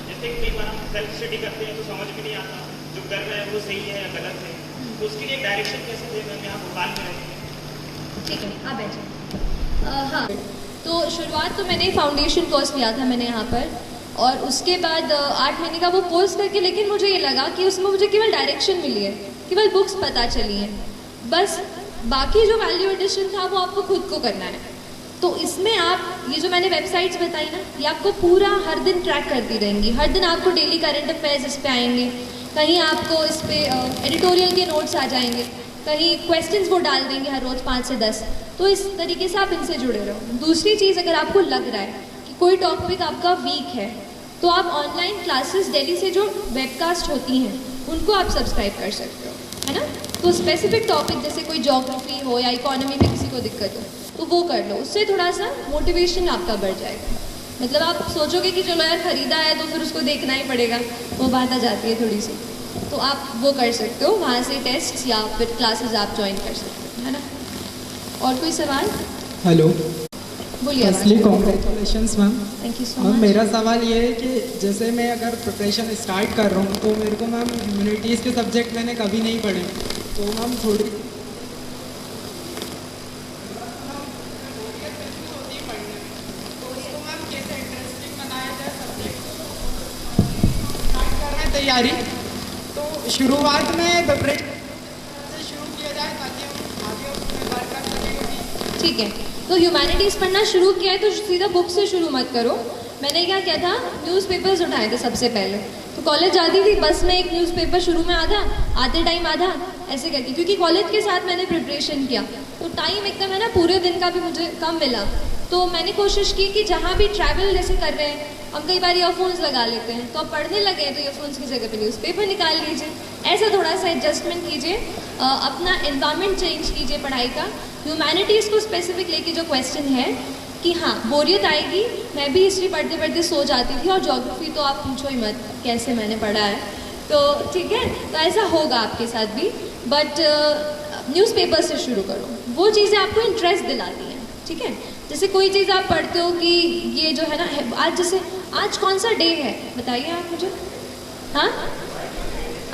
जैसे कई बार हम सेल्फ स्टडी करते हैं तो समझ में नहीं आता जो कर रहे हैं वो सही है या गलत है, तो उसके लिए डायरेक्शन कैसे देना? हम यहाँ भोपाल में रहते हैं। ठीक है, आप बैठे। हाँ, तो शुरुआत तो मैंने फाउंडेशन कोर्स किया था मैंने यहाँ पर, और उसके बाद 8 महीने का वो कोर्स करके, लेकिन मुझे ये लगा कि उसमें मुझे केवल डायरेक्शन मिली है, केवल बुक्स पता चली हैं, बस बाकी जो वैल्यू एडिशन था वो आपको खुद को करना है। तो इसमें आप ये जो मैंने वेबसाइट्स बताई ना, ये आपको पूरा हर दिन ट्रैक करती रहेंगी। हर दिन आपको डेली करंट अफेयर्स इस पे आएंगे, कहीं आपको इस पे एडिटोरियल के नोट्स आ जाएंगे, कहीं क्वेश्चंस वो डाल देंगे हर रोज़ 5 से 10। तो इस तरीके से आप इनसे जुड़े रहो। दूसरी चीज़, अगर आपको लग रहा है कि कोई टॉपिक आपका वीक है, तो आप ऑनलाइन क्लासेस दिल्ली से जो वेबकास्ट होती हैं उनको आप सब्सक्राइब कर सकते हो, है ना। तो स्पेसिफिक टॉपिक जैसे कोई ज्योग्राफी हो या इकोनॉमी में किसी को दिक्कत हो तो वो कर लो, उससे थोड़ा सा मोटिवेशन आपका बढ़ जाएगा। मतलब आप सोचोगे कि चलो यार ख़रीदा है तो फिर उसको देखना ही पड़ेगा, वो बात आ जाती है थोड़ी सी। तो आप वो कर सकते हो, वहाँ से टेस्ट या फिर क्लासेस आप ज्वाइन कर सकते हो, है ना। और कोई सवाल? हेलो, बोलिए। Firstly congratulations ma'am. Thank you so ma'am, much. मेरा सवाल ये है कि जैसे मैं अगर प्रिपरेशन स्टार्ट कर रहा हूँ तो मेरे को मैम ह्यूमैनिटीज़ के सब्जेक्ट मैंने कभी नहीं पढ़े, तो मैम थोड़ी तैयारी, तो शुरुआत में प्रिपरेशन से शुरू किया जाए ताकि हम आगे उसमें वर्क कर सकें। ठीक है, तो ह्यूमैनिटीज़ पढ़ना शुरू किया है तो सीधा बुक से शुरू मत करो। मैंने क्या किया था, न्यूज़पेपर्स उठाए थे सबसे पहले। तो कॉलेज जाती थी, बस में एक न्यूज़पेपर शुरू में आधा, आते टाइम आधा, ऐसे करके, क्योंकि कॉलेज के साथ मैंने प्रिपरेशन किया तो टाइम एकदम है ना पूरे दिन का भी मुझे कम मिला। तो मैंने कोशिश की कि जहाँ भी ट्रैवल जैसे कर रहे हैं, हम कई बार ईयरफोन्स लगा लेते हैं, तो अब पढ़ने लगे हैं तो ईयरफोन्स की जगह पे न्यूज़पेपर निकाल लीजिए, ऐसा थोड़ा सा एडजस्टमेंट कीजिए, अपना एनवायरनमेंट चेंज कीजिए पढ़ाई का। ह्यूमैनिटीज़ को स्पेसिफिक लेके जो क्वेश्चन है कि हाँ बोरियत आएगी, मैं भी हिस्ट्री पढ़ते पढ़ते सो जाती थी, और ज्योग्राफी तो आप पूछो ही मत कैसे मैंने पढ़ा है, तो ठीक है, तो ऐसा होगा आपके साथ भी। बट न्यूज़पेपर से शुरू करो, वो चीज़ें आपको इंटरेस्ट दिलाती हैं, ठीक है। जैसे कोई चीज़ आप पढ़ते हो कि ये जो है ना, आज जैसे आज कौन सा डे है बताइए आप मुझे। हाँ,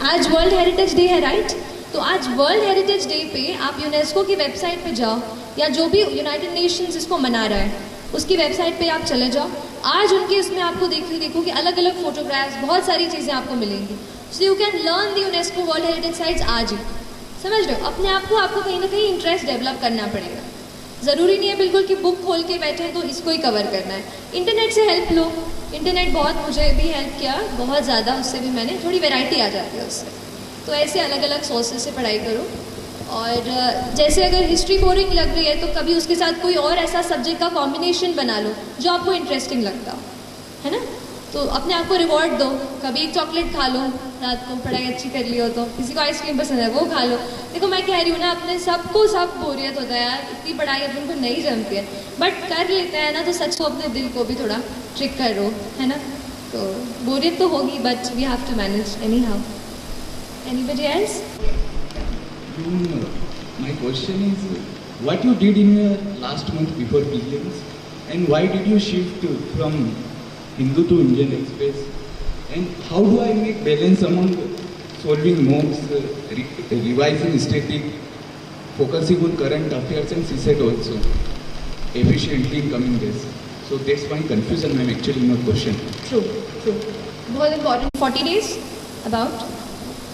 आज वर्ल्ड हेरिटेज डे है, राइट। तो आज वर्ल्ड हेरिटेज डे पे आप यूनेस्को की वेबसाइट पे जाओ, या जो भी यूनाइटेड नेशंस इसको मना रहा है उसकी वेबसाइट पे आप चले जाओ। आज उनके उसमें आपको देखो कि अलग अलग फोटोग्राफ्स, बहुत सारी चीज़ें आपको मिलेंगी। सो you can learn the UNESCO world heritage sites आज ही, समझ रहे हो। अपने आप को आपको कहीं ना कहीं इंटरेस्ट डेवलप करना पड़ेगा। ज़रूरी नहीं है बिल्कुल कि बुक खोल के बैठे तो इसको ही कवर करना है। इंटरनेट से हेल्प लो, इंटरनेट बहुत मुझे भी हेल्प किया, बहुत ज़्यादा, उससे भी मैंने थोड़ी वैरायटी आ जाती है उससे। तो ऐसे अलग अलग सोर्सेज से पढ़ाई करो। और जैसे अगर हिस्ट्री बोरिंग लग रही है तो कभी उसके साथ कोई और ऐसा सब्जेक्ट का कॉम्बिनेशन बना लो जो आपको इंटरेस्टिंग लगता हो, है ना। तो अपने आप को रिवॉर्ड दो, कभी एक चॉकलेट खा लो रात को, पढ़ाई अच्छी कर ली हो तो। किसी को आइसक्रीम पसंद है वो खा लो। देखो मैं कह रही हूँ ना, अपने सबको सब बोरियत होता है यार, इतनी पढ़ाई अपन को नहीं जमती है, बट कर लेते हैं ना, तो सच को अपने दिल को भी थोड़ा ट्रिक करो, है ना। तो बोरियत तो होगी, but we have to manage anyhow. Anybody else? My question is, what you did in your last month before prelims, and why did you shift from Hindu to Indian Express, and how do I make balance among solving mocks, revising static, focusing on current affairs and CSET also efficiently in coming days? So that's my confusion, ma'am, actually in your question. True. बहुत important 40 days about.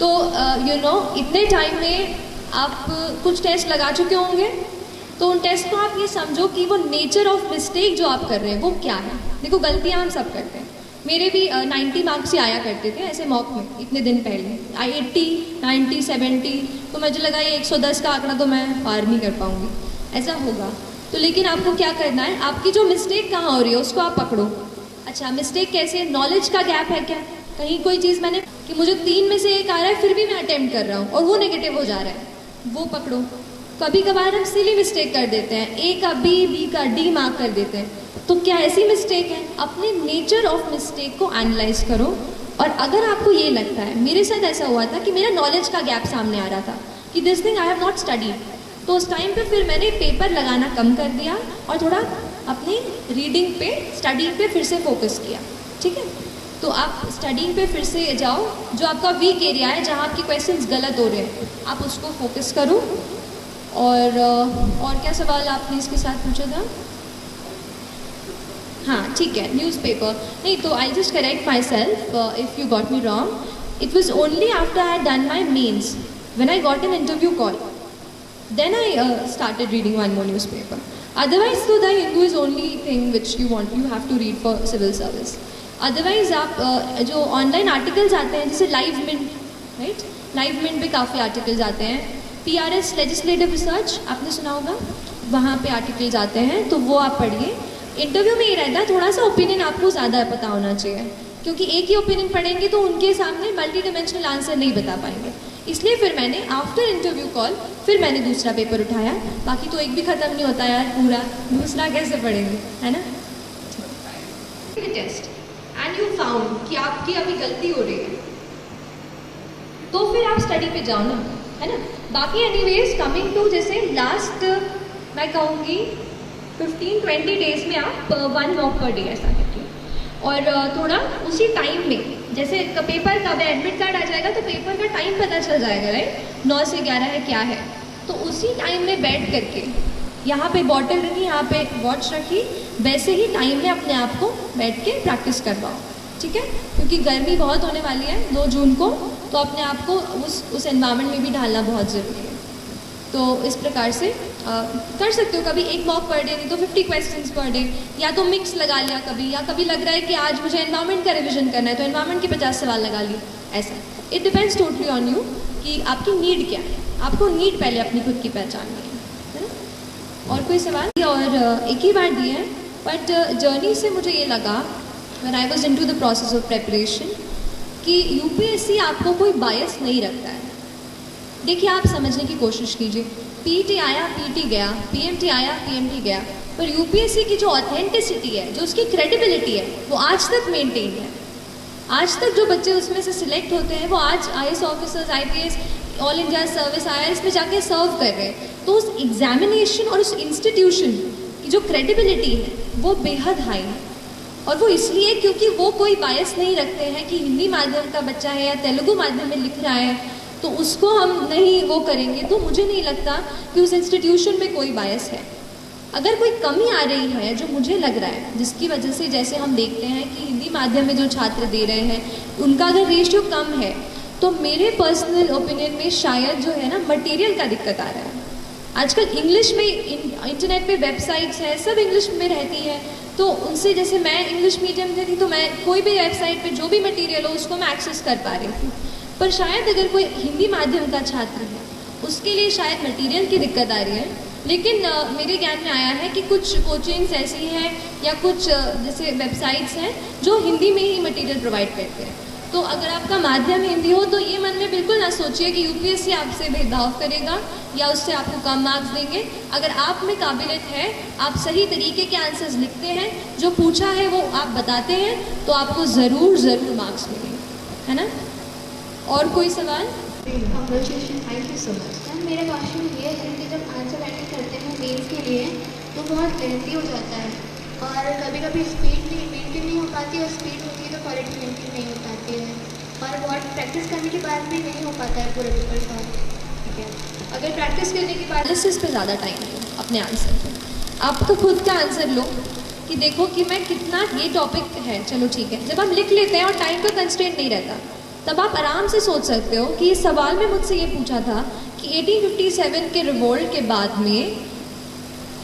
तो you know, इतने time में आप कुछ test लगा चुके होंगे, तो उन टेस्ट को आप ये समझो कि वो नेचर ऑफ मिस्टेक जो आप कर रहे हैं वो क्या है। देखो गलतियाँ हम सब करते हैं, मेरे भी 90 मार्क्स ही आया करते थे ऐसे मॉक में इतने दिन पहले, 80, 90, 70, तो मुझे लगा ये 110 का आंकड़ा तो मैं पार नहीं कर पाऊँगी, ऐसा होगा। तो लेकिन आपको क्या करना है, आपकी जो मिस्टेक कहाँ हो रही है उसको आप पकड़ो। अच्छा मिस्टेक कैसे, नॉलेज का गैप है क्या, कहीं कोई चीज़ मैंने कि मुझे 3 में से 1 आ रहा है फिर भी मैं अटेम्प्ट कर रहा हूँ और वो नेगेटिव हो जा रहा है, वो पकड़ो। कभी कभार हम सिली मिस्टेक कर देते हैं, ए का बी का डी मार्क कर देते हैं, तो क्या ऐसी मिस्टेक है? अपने नेचर ऑफ मिस्टेक को एनालाइज करो। और अगर आपको ये लगता है, मेरे साथ ऐसा हुआ था कि मेरा नॉलेज का गैप सामने आ रहा था कि this thing I have not studied, तो उस टाइम पे फिर मैंने पेपर लगाना कम कर दिया और थोड़ा अपनी रीडिंग पे, स्टडिंग पे फिर से फोकस किया। ठीक है, तो आप स्टडिंग पे फिर से जाओ, जो आपका वीक एरिया है, जहाँ आपके क्वेश्चंस गलत हो रहे हैं, आप उसको फोकस करो। और क्या सवाल आपने इसके साथ पूछा था? हाँ ठीक है, न्यूज़पेपर नहीं, तो I just correct my self if you got me wrong. It was only after I had done my mains when I got an interview call, then I started reading one more newspaper. Otherwise, so the Hindu is only thing which you have to read for civil service. Otherwise, आप जो online articles आते हैं, जैसे Live Mint, right, Live Mint पे काफ़ी articles आते हैं। PRS legislative research आपने सुना होगा, वहाँ पे आर्टिकल्स आते हैं, तो वो आप पढ़िए। इंटरव्यू में ये रहता है, थोड़ा सा ओपिनियन आपको ज़्यादा पता होना चाहिए, क्योंकि एक ही ओपिनियन पढ़ेंगे तो उनके सामने मल्टी डिमेंशनल आंसर नहीं बता पाएंगे। इसलिए फिर मैंने आफ्टर इंटरव्यू कॉल फिर मैंने दूसरा पेपर उठाया। बाकी तो एक भी ख़त्म नहीं होता यार पूरा, दूसरा कैसे पढ़ेंगे, है ना। टेस्ट एंड यू फाउंड कि आपकी अभी गलती हो रही है, तो फिर आप स्टडी पे जाओ ना, है ना। बाकी एनीवेज कमिंग टू, जैसे लास्ट मैं कहूँगी 15-20 डेज में आप 1 वॉक पर डे ऐसा करिए, और थोड़ा उसी टाइम में, जैसे पेपर कब है, एडमिट कार्ड आ जाएगा तो पेपर का टाइम पता चल जाएगा, राइट, 9 से 11 है क्या है, तो उसी टाइम में बैठ करके यहाँ पे बॉटल रखी, यहाँ पे वॉच रखी, वैसे ही टाइम में अपने आप को बैठ के प्रैक्टिस करवाओ। ठीक है, क्योंकि गर्मी बहुत होने वाली है 2 जून को, तो अपने आप को उस एनवायरनमेंट में भी ढालना बहुत ज़रूरी है। तो इस प्रकार से कर सकते हो, कभी 1 वॉक पर डे, नहीं तो 50 क्वेश्चंस पर डे, या तो मिक्स लगा लिया कभी, या कभी लग रहा है कि आज मुझे एनवायरनमेंट का रिवीजन करना है तो एनवायरनमेंट के 50 सवाल लगा लिए, ऐसा। It depends totally on you कि आपकी नीड क्या है, आपको नीड पहले अपनी खुद की पहचाननी है ना। और कोई सवाल? और एक ही बार दिए हैं, बट जर्नी से मुझे ये लगा when I was into the process of preparation कि यूपीएससी आपको कोई बायस नहीं रखता है। देखिए, आप समझने की कोशिश कीजिए, पीटी आया, पीटी गया, पीएमटी आया, पीएमटी गया, पर यूपीएससी की जो ऑथेंटिसिटी है, जो उसकी क्रेडिबिलिटी है, वो आज तक मेंटेन है। आज तक जो बच्चे उसमें से सिलेक्ट होते हैं वो आज IAS officers, IPS, all India service, IRS में जाके सर्व कर रहे हैं। तो उस एग्जामिनेशन और उस इंस्टीट्यूशन की जो क्रेडिबिलिटी है वो बेहद हाई है, और वो इसलिए क्योंकि वो कोई बायस नहीं रखते हैं कि हिंदी माध्यम का बच्चा है या तेलुगु माध्यम में लिख रहा है तो उसको हम नहीं वो करेंगे। तो मुझे नहीं लगता कि उस इंस्टीट्यूशन में कोई बायस है। अगर कोई कमी आ रही है, जो मुझे लग रहा है, जिसकी वजह से जैसे हम देखते हैं कि हिंदी माध्यम में जो छात्र दे रहे हैं उनका अगर रेशियो कम है, तो मेरे पर्सनल ओपिनियन में शायद जो है ना मटेरियल का दिक्कत आ रहा है। आजकल इंग्लिश में इंटरनेट पे वेबसाइट्स हैं, सब इंग्लिश में रहती है, तो उनसे, जैसे मैं इंग्लिश मीडियम से थी तो मैं कोई भी वेबसाइट पे जो भी मटेरियल हो उसको मैं एक्सेस कर पा रही थी। पर शायद अगर कोई हिंदी माध्यम का छात्र है उसके लिए शायद मटेरियल की दिक्कत आ रही है। लेकिन मेरे ज्ञान में आया है कि कुछ कोचिंग्स ऐसी हैं या कुछ जैसे वेबसाइट्स हैं जो हिंदी में ही मटेरियल प्रोवाइड करते हैं। तो अगर आपका माध्यम हिंदी हो तो ये मन में बिल्कुल ना सोचिए कि यूपीएससी आपसे भेदभाव करेगा या उससे आपको कम मार्क्स देंगे। अगर आप में काबिलियत है, आप सही तरीके के आंसर्स लिखते हैं, जो पूछा है वो आप बताते हैं, तो आपको ज़रूर मार्क्स मिलेंगे, है ना। और कोई सवाल? Thank you so much. Ma'am, मेरा क्वेश्चन ये है कि जब आंसर राइटिंग करते हैं मेंस के लिए तो बहुत लेंथी हो जाता है, और कभी कभी स्पीड नहीं मेंटेन नहीं हो पाती, और स्पीड होती है तो क्वालिटी मेंटेन नहीं हो पाती है, और बहुत प्रैक्टिस करने के बाद भी नहीं हो पाता है पूरे पेपर सॉल्व। ठीक है, अगर प्रैक्टिस करने के बाद एनालिसिस पे ज़्यादा टाइम दो अपने आंसर पे। आप तो खुद का आंसर लो कि देखो कि मैं कितना, ये टॉपिक है, चलो ठीक है। जब हम लिख लेते हैं और टाइम का कंस्ट्रेंट नहीं रहता, तब आप आराम से सोच सकते हो कि इस सवाल में मुझसे ये पूछा था कि 1857 के रिवोल्ट के बाद में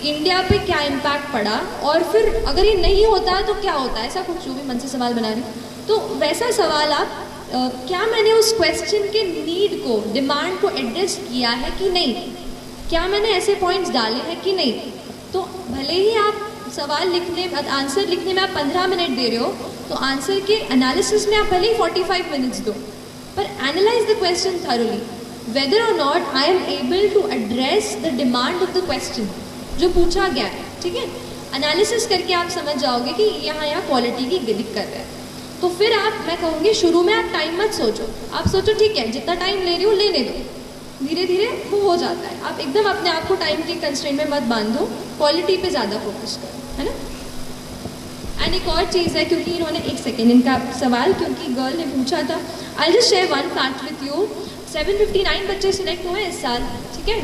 इंडिया पे क्या इम्पैक्ट पड़ा, और फिर अगर ये नहीं होता तो क्या होता है, ऐसा कुछ जो भी मन से सवाल बना रहे हो। तो वैसा सवाल आप क्या मैंने उस क्वेश्चन के नीड को, डिमांड को एड्रेस किया है कि नहीं, क्या मैंने ऐसे पॉइंट्स डाले हैं कि नहीं। तो भले ही आप सवाल लिखने, आंसर लिखने में आप 15 मिनट दे रहे हो, तो आंसर के एनालिसिस में आप भले ही 45 मिनट्स दो, पर analyse the question thoroughly whether or not I am able to address the demand of the question जो पूछा गया है। ठीक है, एनालिसिस करके आप समझ जाओगे कि यहाँ क्वालिटी की दिक्कत है। तो फिर आप, मैं कहूँगी शुरू में आप टाइम मत सोचो, आप सोचो ठीक है जितना टाइम ले रही हूँ लेने दो, धीरे धीरे वो हो जाता है। आप एकदम अपने आप को टाइम के कंस्ट्रेंट में मत बांधो, क्वालिटी पे ज़्यादा फोकस करो, है ना। एंड एक और चीज़ है, क्योंकि इन्होंने एक सेकेंड इनका सवाल क्योंकि गर्ल ने पूछा था, I just share one fact with you. 759 बच्चे सिलेक्ट हुए इस साल, ठीक है,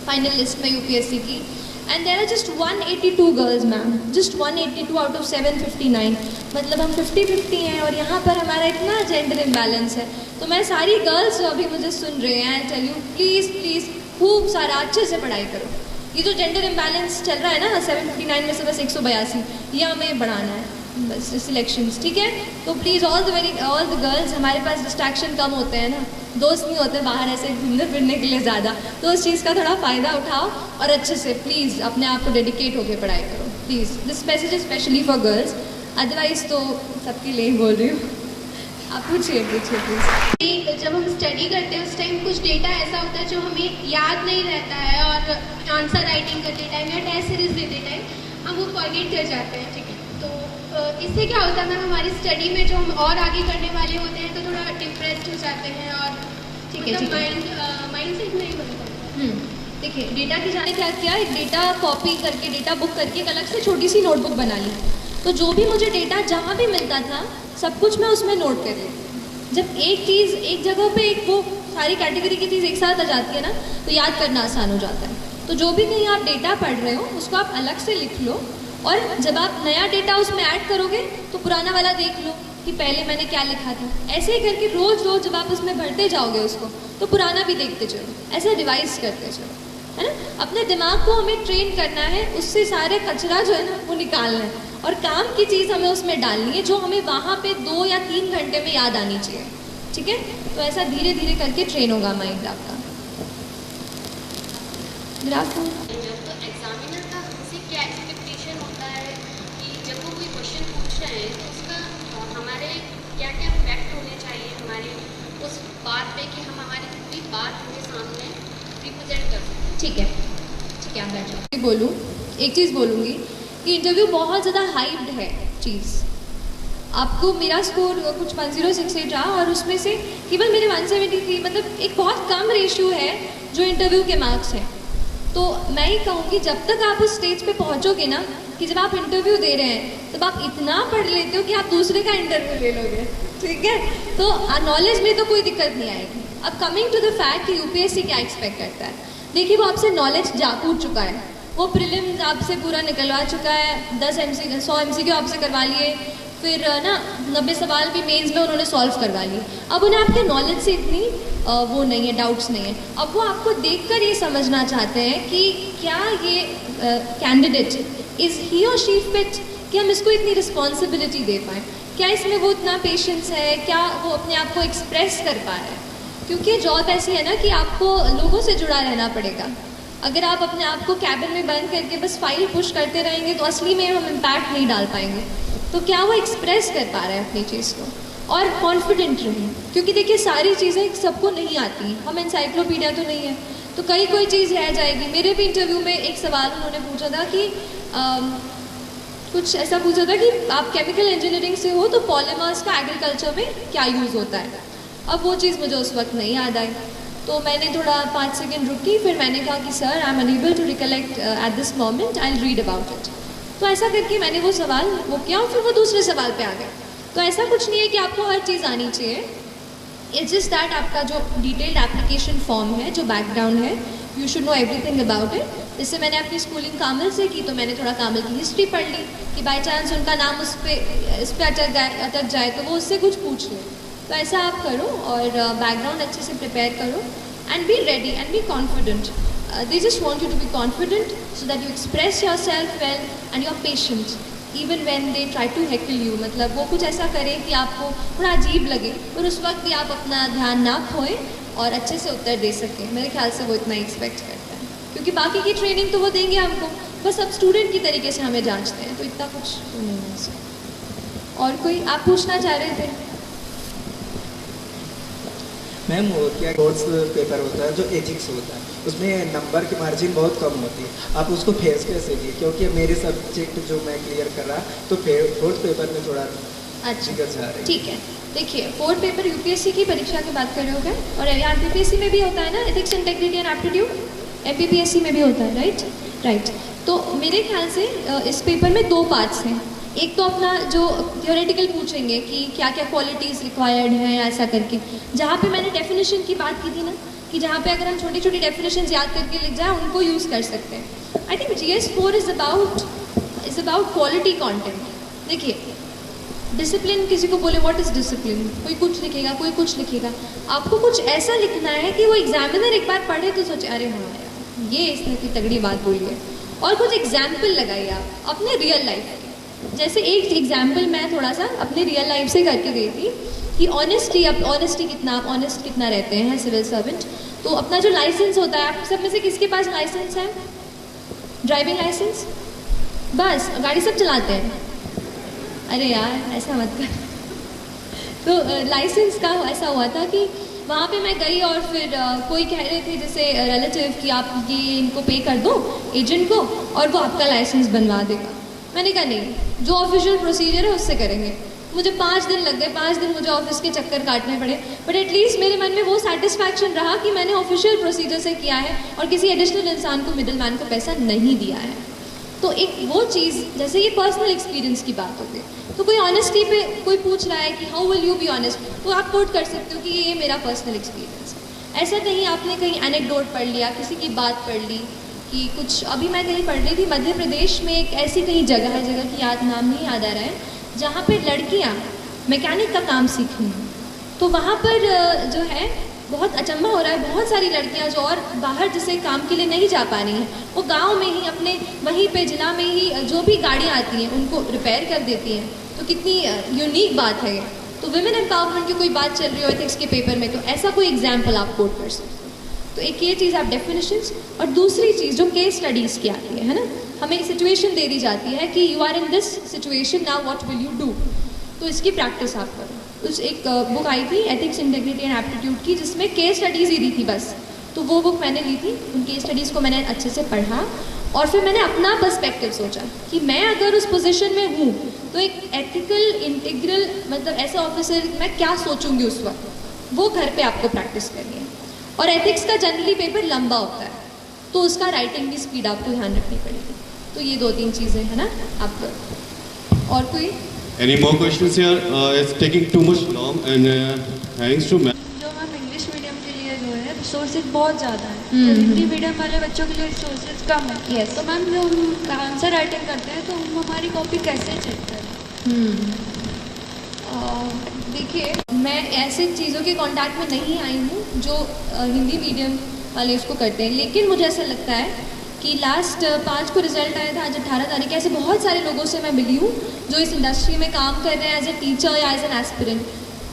फाइनल लिस्ट में यूपीएससी की। And there are just 182 girls ma'am, just 182 out of 759। मतलब हम 50-50 हैं और यहाँ पर हमारा इतना जेंडर इम्बैलेंस है। तो मैं सारी गर्ल्स जो अभी मुझे सुन रहे हैं, टेल यू प्लीज़ प्लीज़ खूब सारा अच्छे से पढ़ाई करो। ये जो जेंडर इम्बैलेंस चल रहा है ना 759 में से बस 182, ये हमें बढ़ाना है बस सिलेक्शंस, ठीक है। तो प्लीज़ ऑल द गर्ल्स, हमारे पास डिस्ट्रैक्शन कम होते हैं ना, दोस्त नहीं होते बाहर ऐसे घूमने फिरने के लिए ज़्यादा, तो उस चीज़ का थोड़ा फ़ायदा उठाओ और अच्छे से प्लीज़ अपने आप को डेडिकेट होकर पढ़ाई करो please. This message is specially for girls, otherwise तो सबके लिए ही बोल रही हूँ। आप पूछिए प्लीज़। जब हम स्टडी करते हैं उस टाइम कुछ डेटा ऐसा होता है जो हमें याद नहीं रहता है, और आंसर राइटिंग करते टाइम या टेस्ट सीरीज देते टाइम हम वो फॉरगेट कर जाते हैं, ठीक है। तो इससे क्या होता है मैम, हमारी स्टडी में जो हम और आगे करने वाले होते हैं तो थोड़ा डिप्रेस्ड हो जाते हैं और माइंड सेट नहीं बनता। देखिए डेटा की जाने क्या किया, एक डेटा कॉपी करके, डेटा बुक करके एक अलग से छोटी सी नोटबुक बना ली। तो जो भी मुझे डेटा जहाँ भी मिलता था सब कुछ मैं उसमें नोट कर ली। जब एक चीज़ एक जगह पे एक वो सारी कैटेगरी की चीज़ एक साथ आ जाती है ना, तो याद करना आसान हो जाता है। तो जो भी कहीं आप डेटा पढ़ रहे हो उसको आप अलग से लिख लो, और जब आप नया डेटा उसमें ऐड करोगे तो पुराना वाला देख लो कि पहले मैंने क्या लिखा था। ऐसे ही करके रोज़ रोज़ जब आप उसमें भरते जाओगे उसको, तो पुराना भी देखते चलो, ऐसे रिवाइज करते चलो, है ना। अपने दिमाग को हमें ट्रेन करना है, उससे सारे कचरा जो है ना वो निकालना है, और काम की चीज़ हमें उसमें डालनी है जो हमें वहाँ पे 2 या 3 घंटे में याद आनी चाहिए, ठीक है। तो ऐसा धीरे धीरे करके ट्रेन होगा माइंड आपका। तो एग्जामिनर का हमसे क्या एक्सपेक्टेशन होता है कि जब वो कोई क्वेश्चन पूछ रहे हैं तो उसका हमारे क्या क्या फैक्ट होने चाहिए हमारे उस बात पे कि हम हमारी पूरी बात उनके सामने रिप्रेजेंट कर सकें। ठीक है, ठीक है, आप बैठ जाओ। बोलूँ एक चीज़ बोलूँगी कि इंटरव्यू बहुत ज़्यादा हाइप्ड है चीज़। आपको मेरा स्कोर कुछ 1068 रहा और उसमें से केवल मेरे 173, मतलब एक बहुत कम रेशियो है जो इंटरव्यू के मार्क्स हैं। तो मैं ही कहूँगी जब तक आप उस स्टेज पे पहुँचोगे ना कि जब आप इंटरव्यू दे रहे हैं तब आप इतना पढ़ लेते हो कि आप दूसरे का इंटरव्यू ले लोगे, ठीक है। तो नॉलेज में तो कोई दिक्कत नहीं आएगी। अब कमिंग टू द फैक्ट कि यूपीएससी क्या एक्सपेक्ट करता है, देखिए वो आपसे नॉलेज कूट चुका है, वो प्रीलिम्स आपसे पूरा निकलवा चुका है, 100 MCQ आपसे करवा लिए, फिर ना 90 सवाल भी मेंस में उन्होंने सॉल्व करवा लिए। अब उन्हें आपके नॉलेज से इतनी वो नहीं है, डाउट्स नहीं है। अब वो आपको देखकर ये समझना चाहते हैं कि क्या ये कैंडिडेट इज़ ही और शी फिट, कि हम इसको इतनी रिस्पॉन्सिबिलिटी दे पाएँ, क्या इसमें वो इतना पेशेंस है, क्या वो अपने आप को एक्सप्रेस कर पा रहे हैं। क्योंकि जॉब ऐसी है ना कि आपको लोगों से जुड़ा रहना पड़ेगा। अगर आप अपने आप को कैबिन में बंद करके बस फाइल पुश करते रहेंगे तो असली में हम इम्पैक्ट नहीं डाल पाएंगे। तो क्या वो एक्सप्रेस कर पा रहे हैं अपनी चीज़ को, और कॉन्फिडेंट रहें। क्योंकि देखिए सारी चीज़ें सबको नहीं आती, हम एनसाइक्लोपीडिया तो नहीं है, तो कोई चीज़ रह जाएगी। मेरे भी इंटरव्यू में एक सवाल उन्होंने पूछा था कि कुछ ऐसा पूछा था कि आप केमिकल इंजीनियरिंग से हो तो पॉलीमर्स का एग्रीकल्चर में क्या यूज़ होता है। अब वो चीज़ मुझे उस वक्त नहीं याद आई, तो मैंने थोड़ा 5 सेकेंड रुकी, फिर मैंने कहा कि sir I am unable to recollect at this moment, I will read about it. तो ऐसा करके मैंने वो सवाल वो किया और फिर वो दूसरे सवाल पे आ गया। तो ऐसा कुछ नहीं है कि आपको हर चीज़ आनी चाहिए, इट्स जस्ट दैट आपका जो डिटेल्ड एप्लीकेशन फॉर्म है, जो बैकग्राउंड है, you should know everything about it. जैसे मैंने अपनी स्कूलिंग कामिल से की तो मैंने थोड़ा कामिल की हिस्ट्री पढ़ ली कि बाई चांस उनका नाम इस पर अटक जाए तो वो उससे कुछ पूछ ले। तो ऐसा आप करो और बैकग्राउंड अच्छे से प्रिपेयर करो and be ready and be confident. They just want you to be confident so that you express yourself well and you're patient even when they try to heckle you। मतलब वो कुछ ऐसा करें कि आपको थोड़ा अजीब लगे और उस वक्त भी आप अपना ध्यान ना खोएं और अच्छे से उत्तर दे सकें। मेरे ख्याल से वो इतना एक्सपेक्ट करता है, क्योंकि बाकी की ट्रेनिंग तो वो देंगे हमको, बस अब स्टूडेंट की तरीके से हमें जांचते हैं, तो इतना कुछ तो नहीं है इसमें। और कोई आप पूछना चाह रहे थे? मैम वो क्या कोर्स पेपर होता है जो एथिक्स होता है, उसमें नंबर की मार्जिन बहुत कम होती है, आप उसको फेस कैसे किए? क्योंकि मेरे सब्जेक्ट जो मैं क्लियर कर रहा तो फोर्थ पेपर में थोड़ा अच्छा दिक्कत जा रही है। ठीक है, देखिए 4th पेपर यूपीएससी की परीक्षा की बात कर रहे हो क्या? और यहाँ एमपीपीएससी में भी होता है ना, ethics integrity and aptitude, MPPSC में भी होता है, राइट। तो मेरे ख्याल से इस पेपर में 2 पार्ट्स हैं। एक तो अपना जो थियोरेटिकल पूछेंगे कि क्या क्या क्वालिटीज़ रिक्वायर्ड हैं ऐसा करके, जहाँ पे मैंने डेफिनेशन की बात की थी ना, कि जहाँ पे अगर हम छोटी छोटी डेफिनेशन याद करके लिख जाए उनको यूज़ कर सकते हैं। I think GS4 is about quality content. देखिए डिसिप्लिन, किसी को बोले व्हाट इज़ डिसिप्लिन, कोई कुछ लिखेगा, कोई कुछ लिखेगा। आपको कुछ ऐसा लिखना है कि वो एग्जामिनर एक बार पढ़े तो सोचे अरे हाँ यार ये इसने की तगड़ी बात बोली है। और कुछ एग्जाम्पल लगाइए आप अपने रियल लाइफ के। जैसे एक एग्जाम्पल मैं थोड़ा सा अपने रियल लाइफ से करके गई थी कि ऑनेस्टी, आप ऑनेस्टी कितना, आप ऑनेस्ट कितना रहते हैं सिविल सर्वेंट। तो अपना जो लाइसेंस होता है, आप सब में से किसके पास लाइसेंस है? ड्राइविंग लाइसेंस, बस गाड़ी सब चलाते हैं। अरे यार ऐसा मत कर। तो लाइसेंस का ऐसा हुआ था कि वहाँ पे मैं गई और फिर कोई कह रहे थे जैसे रिलेटिव कि आप ये इनको पे कर दो एजेंट को और वो आपका लाइसेंस बनवा देगा। मैंने कहा नहीं, जो ऑफिशियल प्रोसीजर है उससे करेंगे। मुझे 5 दिन लग गए, 5 दिन मुझे ऑफिस के चक्कर काटने पड़े, बट एटलीस्ट मेरे मन में वो सेटिस्फैक्शन रहा कि मैंने ऑफिशियल प्रोसीजर से किया है और किसी एडिशनल इंसान को, मिडिल मैन को पैसा नहीं दिया है। तो एक वो चीज़, जैसे ये पर्सनल एक्सपीरियंस की बात होती है, तो कोई ऑनेस्टी पे कोई पूछ रहा है कि how will you be honest, तो आप कोट कर सकते हो कि ये मेरा पर्सनल एक्सपीरियंस है। ऐसा कहीं आपने कहीं एनेक्डोट पढ़ लिया, किसी की बात पढ़ ली कि कुछ, अभी मैं कहीं पढ़ रही थी मध्य प्रदेश में एक ऐसी कहीं जगह है, जगह की नाम नहीं याद आ रहा है, जहाँ पर लड़कियाँ मैकेनिक का काम सीख रही हैं। तो वहाँ पर जो है बहुत अचंभा हो रहा है, बहुत सारी लड़कियां जो और बाहर जैसे काम के लिए नहीं जा पा रही हैं, वो गांव में ही अपने वहीं पे जिला में ही जो भी गाड़ियां आती हैं उनको रिपेयर कर देती हैं। तो कितनी यूनिक बात है ये। तो विमेन एम्पावरमेंट की कोई बात चल रही हो एथिक्स के पेपर में, तो ऐसा कोई एग्जाम्पल आप कोट कर सकते हो। तो एक ये चीज़ आप डेफिनेशंस, और दूसरी चीज़ जो केस स्टडीज़ की आती है ना, हमें सिचुएशन दे दी जाती है कि you are in this situation, now what will you do. तो इसकी प्रैक्टिस आप करो। उस एक बुक आई थी एथिक्स इंटेग्रिटी एंड एप्टीट्यूड की, जिसमें केस स्टडीज़ ही दी थी बस। तो वो बुक मैंने ली थी, उन केस स्टडीज़ को मैंने अच्छे से पढ़ा और फिर मैंने अपना पर्सपेक्टिव सोचा कि मैं अगर उस पोजीशन में हूँ तो एक एथिकल इंटीग्रल मतलब ऐसा ऑफिसर मैं क्या सोचूंगी उस वक्त, वो घर पे आपको प्रैक्टिस करनी है। और एथिक्स का जनरली पेपर लंबा होता है, तो उसका राइटिंग की स्पीड आपको ध्यान रखनी पड़ेगी। तो ये 2-3 चीज़ें हैं ना आप। और कोई Any more questions here? It's taking too much long and thanks to जो हम इंग्लिश मीडियम के लिए जो है रिसोर्सेज बहुत ज़्यादा है, तो हिंदी मीडियम वाले बच्चों के लिए रिसोर्सेज कम है। yes. तो मैम जो हम आंसर राइटिंग करते हैं तो हम हमारी कॉपी कैसे चेक करें? देखिए मैं ऐसे चीज़ों के कांटेक्ट में नहीं आई हूँ जो हिंदी मीडियम वाले उसको करते हैं, लेकिन मुझे ऐसा लगता है कि लास्ट 5 को रिजल्ट आया था, आज 18 तारीख। ऐसे बहुत सारे लोगों से मैं मिली हूँ जो इस इंडस्ट्री में काम कर रहे हैं एज ए टीचर या एज एन एस्पिरेंट।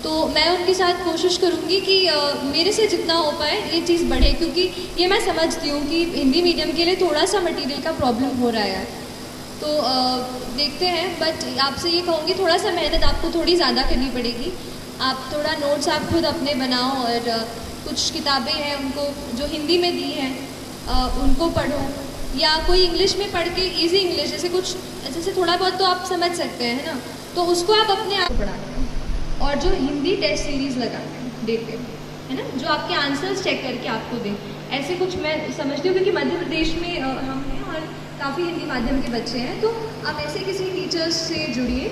तो मैं उनके साथ कोशिश करूँगी कि मेरे से जितना हो पाए ये चीज़ बढ़े, क्योंकि ये मैं समझती हूँ कि हिंदी मीडियम के लिए थोड़ा सा मटेरियल का प्रॉब्लम हो रहा है। तो देखते हैं, बट आपसे ये कहूँगी थोड़ा सा मेहनत आपको थोड़ी ज़्यादा करनी पड़ेगी। आप थोड़ा नोट्स आप खुद अपने बनाओ और कुछ किताबें हैं उनको जो हिंदी में दी हैं उनको पढ़ो, या कोई इंग्लिश में पढ़ के इजी इंग्लिश जैसे थोड़ा बहुत तो आप समझ सकते हैं ना, तो उसको आप अपने आप पढ़ाते हैं। और जो हिंदी टेस्ट सीरीज़ लगाते हैं देते हैं है ना, जो आपके आंसर्स चेक करके आपको दें, ऐसे कुछ मैं समझती हूँ। क्योंकि मध्य प्रदेश में हम हैं और काफ़ी हिंदी माध्यम के बच्चे हैं, तो आप ऐसे किसी टीचर्स से जुड़िए।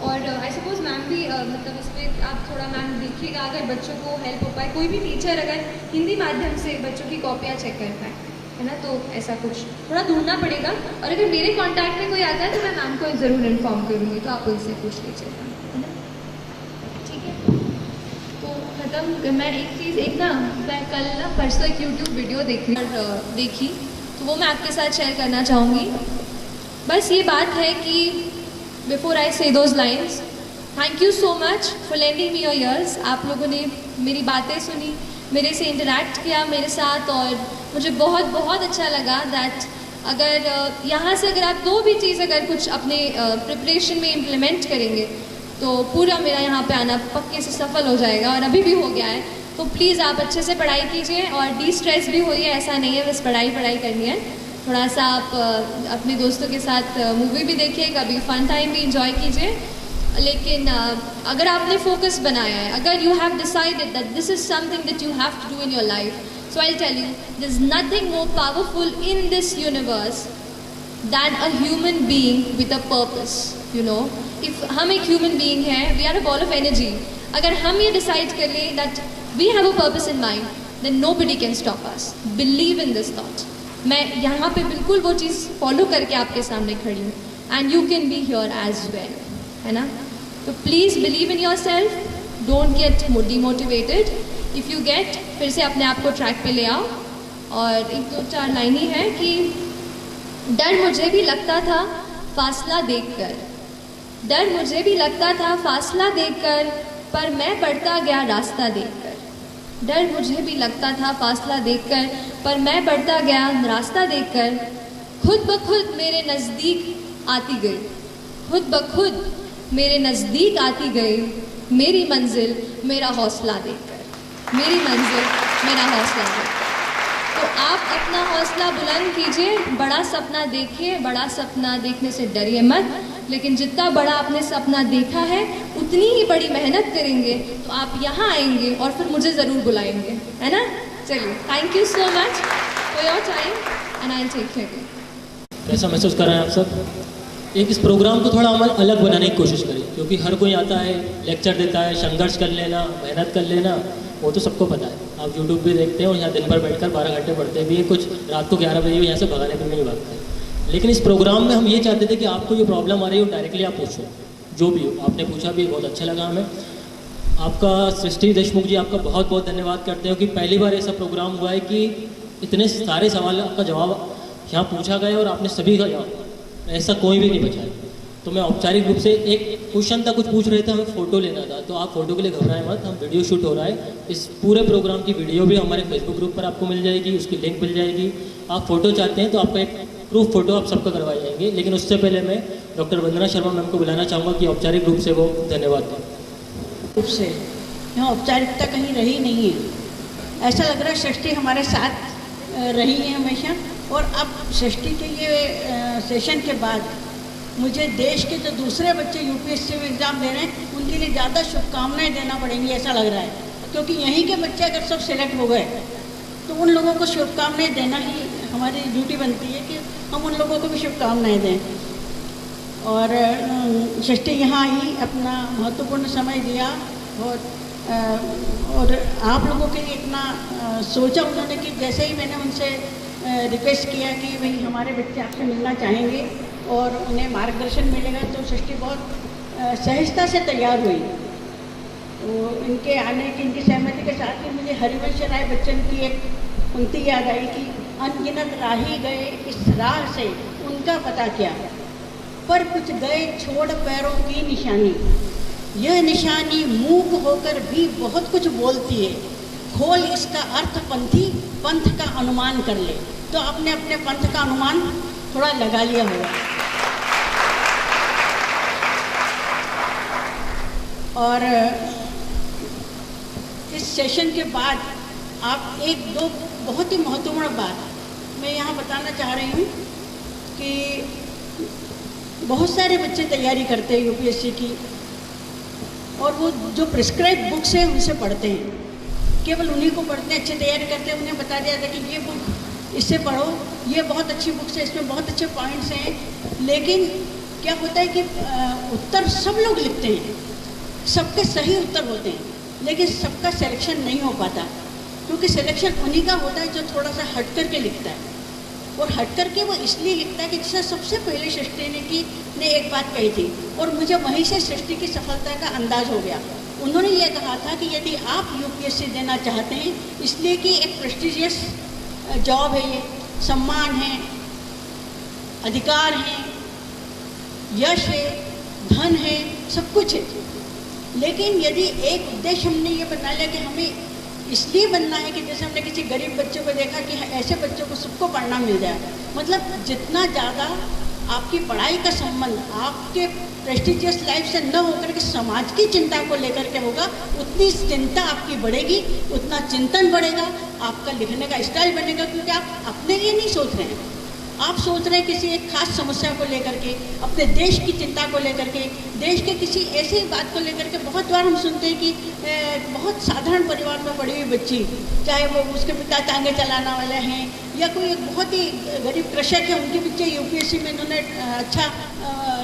और आई सपोज मैम भी मतलब इस पर आप थोड़ा मैम देखिएगा, अगर बच्चों को हेल्प हो पाए, कोई भी टीचर अगर हिंदी माध्यम से बच्चों की कॉपियाँ चेक कर पाए है ना, तो ऐसा कुछ थोड़ा ढूंढना पड़ेगा। और अगर मेरे कांटेक्ट में कोई आता है तो मैं मैम को ज़रूर इन्फॉर्म करूँगी, तो आप उनसे पूछ लीजिएगा है ना, ठीक है। तो ख़त्म। मैं एक चीज़ मैं कल परसों एक यूट्यूब वीडियो देखी तो वो मैं आपके साथ शेयर करना चाहूँगी। बस ये बात है कि बिफोर आई से those lines, thank you so much for lending me your ears. आप लोगों ने मेरी बातें सुनी, मेरे से इंटरेक्ट किया मेरे साथ, और मुझे बहुत बहुत अच्छा लगा दैट अगर यहाँ से अगर आप 2 भी चीज़ अगर कुछ अपने प्रिपरेशन में इम्प्लीमेंट करेंगे तो पूरा मेरा यहाँ पे आना पक्के से सफल हो जाएगा, और अभी भी हो गया है। तो प्लीज़ आप अच्छे से पढ़ाई कीजिए और डिस्ट्रेस भी होइए, ऐसा नहीं है बस पढ़ाई करनी है। थोड़ा सा आप अपने दोस्तों के साथ मूवी भी देखिए, कभी फन टाइम भी इंजॉय कीजिए। लेकिन अगर आपने फोकस बनाया है, अगर you have decided that this is something that you have to do in your life, so I tell you there is nothing more powerful in this universe than a human being with a purpose. You know, if हम एक human being हैं, we are a ball of energy. अगर हम ये decide कर लें that we have a purpose in mind, then nobody can stop us. Believe in this thought. मैं यहाँ पे बिल्कुल वो चीज़ फॉलो करके आपके सामने खड़ी हूँ, and you can be here as well, है ना. तो please believe in yourself, don't get demotivated. If you get, फिर से अपने आप को ट्रैक पे ले आओ. और एक दो चार लाइन ही है कि डर मुझे भी लगता था फासला देखकर, डर मुझे भी लगता था फासला देखकर, पर मैं बढ़ता गया रास्ता देखकर. डर मुझे भी लगता था फासला देखकर, पर मैं बढ़ता गया रास्ता देखकर. खुद ब खुद मेरे नज़दीक आती गई, खुद ब खुद मेरे नज़दीक आती गई. मेरी मंजिल मेरा हौसला देखकर, मेरी मंजिल मेरा हौसला देखकर. तो आप अपना हौसला बुलंद कीजिए, बड़ा सपना देखिए. बड़ा सपना देखने से डरिए मत, लेकिन जितना बड़ा आपने सपना देखा है उतनी ही बड़ी मेहनत करेंगे तो आप यहाँ आएंगे और फिर मुझे ज़रूर बुलाएंगे, है ना. चलिए, thank you so much for your time and I will take care. कैसा महसूस कर रहे हैं आप सब? एक इस प्रोग्राम को थोड़ा हम अलग बनाने की कोशिश करें, क्योंकि हर कोई आता है, लेक्चर देता है, संघर्ष कर लेना, मेहनत कर लेना, वो तो सबको पता है. आप यूट्यूब भी देखते हैं और यहाँ दिन भर बैठकर 12 घंटे पढ़ते भी हैं, कुछ रात को 11 बजे यहाँ से भगाने पर भी नहीं भागते. लेकिन इस प्रोग्राम में हम ये चाहते थे कि आपको जो प्रॉब्लम आ रही है वो डायरेक्टली आप पूछो, जो भी हो. आपने पूछा भी, बहुत अच्छा लगा हमें. आपका सृष्टि देशमुख जी, आपका बहुत बहुत धन्यवाद करते हैं कि पहली बार ऐसा प्रोग्राम हुआ है कि इतने सारे सवाल का जवाब यहाँ पूछा गया और आपने सभी का जवाब, ऐसा कोई भी नहीं बचा है. तो मैं औपचारिक रूप से एक क्वेश्चन था, कुछ पूछ रहे थे, हमें फ़ोटो लेना था, तो आप फ़ोटो के लिए घबराएं मत. हम वीडियो शूट हो रहा है, इस पूरे प्रोग्राम की वीडियो भी हमारे फेसबुक ग्रुप पर आपको मिल जाएगी, उसकी लिंक मिल जाएगी. आप फ़ोटो चाहते हैं तो आपका एक प्रूफ फ़ोटो आप सबका करवाए जाएंगे. लेकिन उससे पहले मैं डॉक्टर वंदना शर्मा मैम को बुलाना चाहूँगा कि औपचारिक रूप से वो धन्यवाद दें. रूप से यहाँ औपचारिकता कहीं रही नहीं है. ऐसा लग रहा है सृष्टि हमारे साथ रही है हमेशा. और अब सृष्टि के ये सेशन के बाद मुझे देश के जो दूसरे बच्चे यूपीएससी में एग्ज़ाम दे रहे हैं उनके लिए ज़्यादा शुभकामनाएं देना पड़ेंगी, ऐसा लग रहा है. क्योंकि यहीं के बच्चे अगर सब सिलेक्ट हो गए तो उन लोगों को शुभकामनाएं देना ही हमारी ड्यूटी बनती है कि हम उन लोगों को भी शुभकामनाएं दें. और सृष्टि यहाँ आई, अपना महत्वपूर्ण समय दिया और आप लोगों के लिए इतना सोचा उन्होंने कि जैसे ही मैंने उनसे रिक्वेस्ट किया कि भाई हमारे बच्चे आपसे मिलना चाहेंगे और उन्हें मार्गदर्शन मिलेगा, तो सृष्टि बहुत सहजता से तैयार हुई. तो इनके आने की, इनकी सहमति के साथ ही मुझे हरिवंश राय बच्चन की एक पंक्ति याद आई कि अनगिनत राही गए इस राह से उनका पता क्या, पर कुछ गए छोड़ पैरों की निशानी. यह निशानी मूक होकर भी बहुत कुछ बोलती है, खोल इसका अर्थ पंथी पंथ का अनुमान कर ले. तो आपने अपने पंथ का अनुमान थोड़ा लगा लिया होगा. और इस सेशन के बाद आप एक दो बहुत ही महत्वपूर्ण बात मैं यहाँ बताना चाह रही हूँ कि बहुत सारे बच्चे तैयारी करते हैं यूपीएससी की, और वो जो प्रिस्क्राइब बुक्स हैं उनसे पढ़ते हैं, केवल उन्हीं को पढ़ते हैं, अच्छी तैयारी करते हैं. उन्हें बता दिया जाता है कि ये बुक इससे पढ़ो, ये बहुत अच्छी बुक्स है, इसमें बहुत अच्छे पॉइंट्स हैं. लेकिन क्या होता है कि उत्तर सब लोग लिखते हैं, सबके सही उत्तर होते हैं, लेकिन सबका सिलेक्शन नहीं हो पाता, क्योंकि सिलेक्शन उन्हीं का होता है जो थोड़ा सा हट करके लिखता है. और हट करके वो इसलिए लिखता है कि जैसे सबसे पहले सृष्टि ने एक बात कही थी, और मुझे वहीं से सृष्टि की सफलता का अंदाज हो गया. उन्होंने ये कहा था कि यदि आप यूपीएससी देना चाहते हैं, इसलिए कि एक प्रेस्टिजियस जॉब है, ये सम्मान है, अधिकार है, यश है, धन है, सब कुछ है. लेकिन यदि एक उद्देश्य हमने ये बना लिया कि हमें इसलिए बनना है कि जैसे हमने किसी गरीब बच्चों को देखा कि ऐसे बच्चों को सबको पढ़ना मिल जाए, मतलब जितना ज़्यादा आपकी पढ़ाई का संबंध आपके प्रेस्टिजियस लाइफ से न होकर के समाज की चिंता को लेकर के होगा, उतनी चिंता आपकी बढ़ेगी, उतना चिंतन बढ़ेगा, आपका लिखने का स्टाइल बनेगा, क्योंकि आप अपने लिए नहीं सोच रहे हैं, आप सोच रहे हैं किसी एक खास समस्या को लेकर के, अपने देश की चिंता को लेकर के, देश के किसी ऐसी बात को लेकर के। बहुत बार हम सुनते हैं कि बहुत साधारण परिवार में पड़ी हुई बच्ची, चाहे वो उसके पिता टांगे चलाने वाले हैं या कोई एक बहुत ही गरीब कृषक है, उनके बच्चे यूपीएससी में इन्होंने अच्छा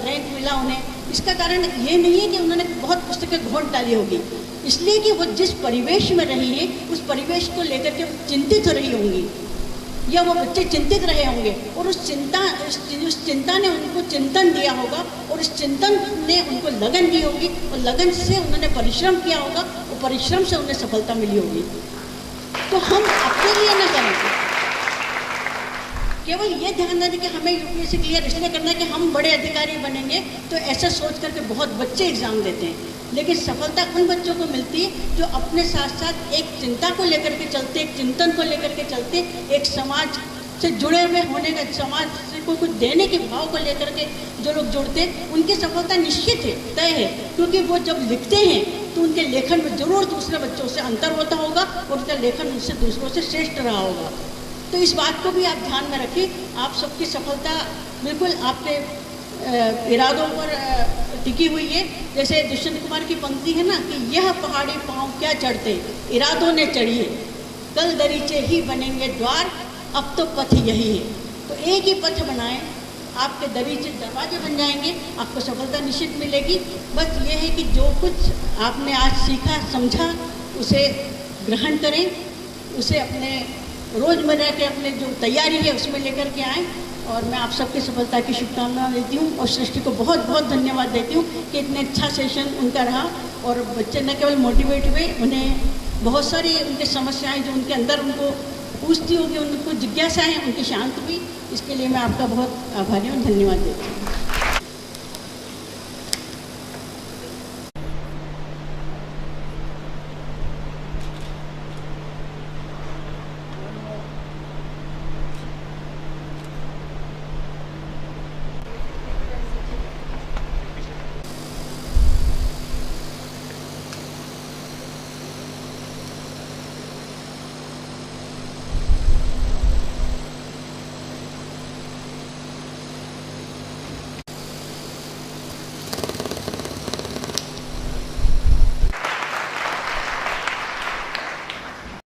रैंक मिला उन्हें। इसका कारण ये नहीं है कि उन्होंने बहुत पुस्तकें घोंट डाली होगी, इसलिए कि वो जिस परिवेश में रही है उस परिवेश को लेकर के चिंतित रही होंगी, या वो बच्चे चिंतित रहे होंगे, और उस चिंता ने उनको चिंतन दिया होगा, और इस चिंतन ने उनको लगन दी होगी, और लगन से उन्होंने परिश्रम किया होगा, और परिश्रम से उन्हें सफलता मिली होगी। तो हम अपने लिए न करें, केवल ये ध्यान दें कि हमें यूपीएससी क्लियर इसलिए करना है कि हम बड़े अधिकारी बनेंगे, तो ऐसा सोच करके बहुत बच्चे एग्ज़ाम देते हैं। लेकिन सफलता उन बच्चों को मिलती है जो अपने साथ साथ एक चिंता को लेकर के चलते, एक चिंतन को लेकर के चलते, एक समाज से जुड़े हुए होने का, समाज से कोई कुछ देने के भाव को लेकर के जो लोग जुड़ते हैं, उनकी सफलता निश्चित है, तय है। क्योंकि वो जब लिखते हैं तो उनके लेखन में जरूर दूसरे बच्चों से अंतर होता होगा, और उनका लेखन उनसे दूसरों से श्रेष्ठ रहा होगा। तो इस बात को भी आप ध्यान में रखिए। आप सबकी सफलता बिल्कुल आपके इरादों पर टिकी हुई है। जैसे दुष्यंत कुमार की पंक्ति है ना कि यह पहाड़ी पाँव क्या चढ़ते, इरादों ने चढ़िए, कल दरीचे ही बनेंगे द्वार, अब तो पथ यही है। तो एक ही पथ बनाएं, आपके दरीचे दरवाजे बन जाएंगे, आपको सफलता निश्चित मिलेगी। बस ये है कि जो कुछ आपने आज सीखा समझा उसे ग्रहण करें, उसे अपने रोज़मर्रा के अपने जो तैयारी है उसमें लेकर के आएँ। और मैं आप सबकी सफलता की शुभकामनाएं देती हूँ, और सृष्टि को बहुत बहुत धन्यवाद देती हूँ कि इतने अच्छा सेशन उनका रहा, और बच्चे न केवल मोटिवेट हुए, उन्हें बहुत सारी उनकी समस्याएं जो उनके अंदर उनको पूछती होगी, उनको जिज्ञासाएँ उनकी शांत हुई। इसके लिए मैं आपका बहुत आभारी हूँ, धन्यवाद देती हूँ।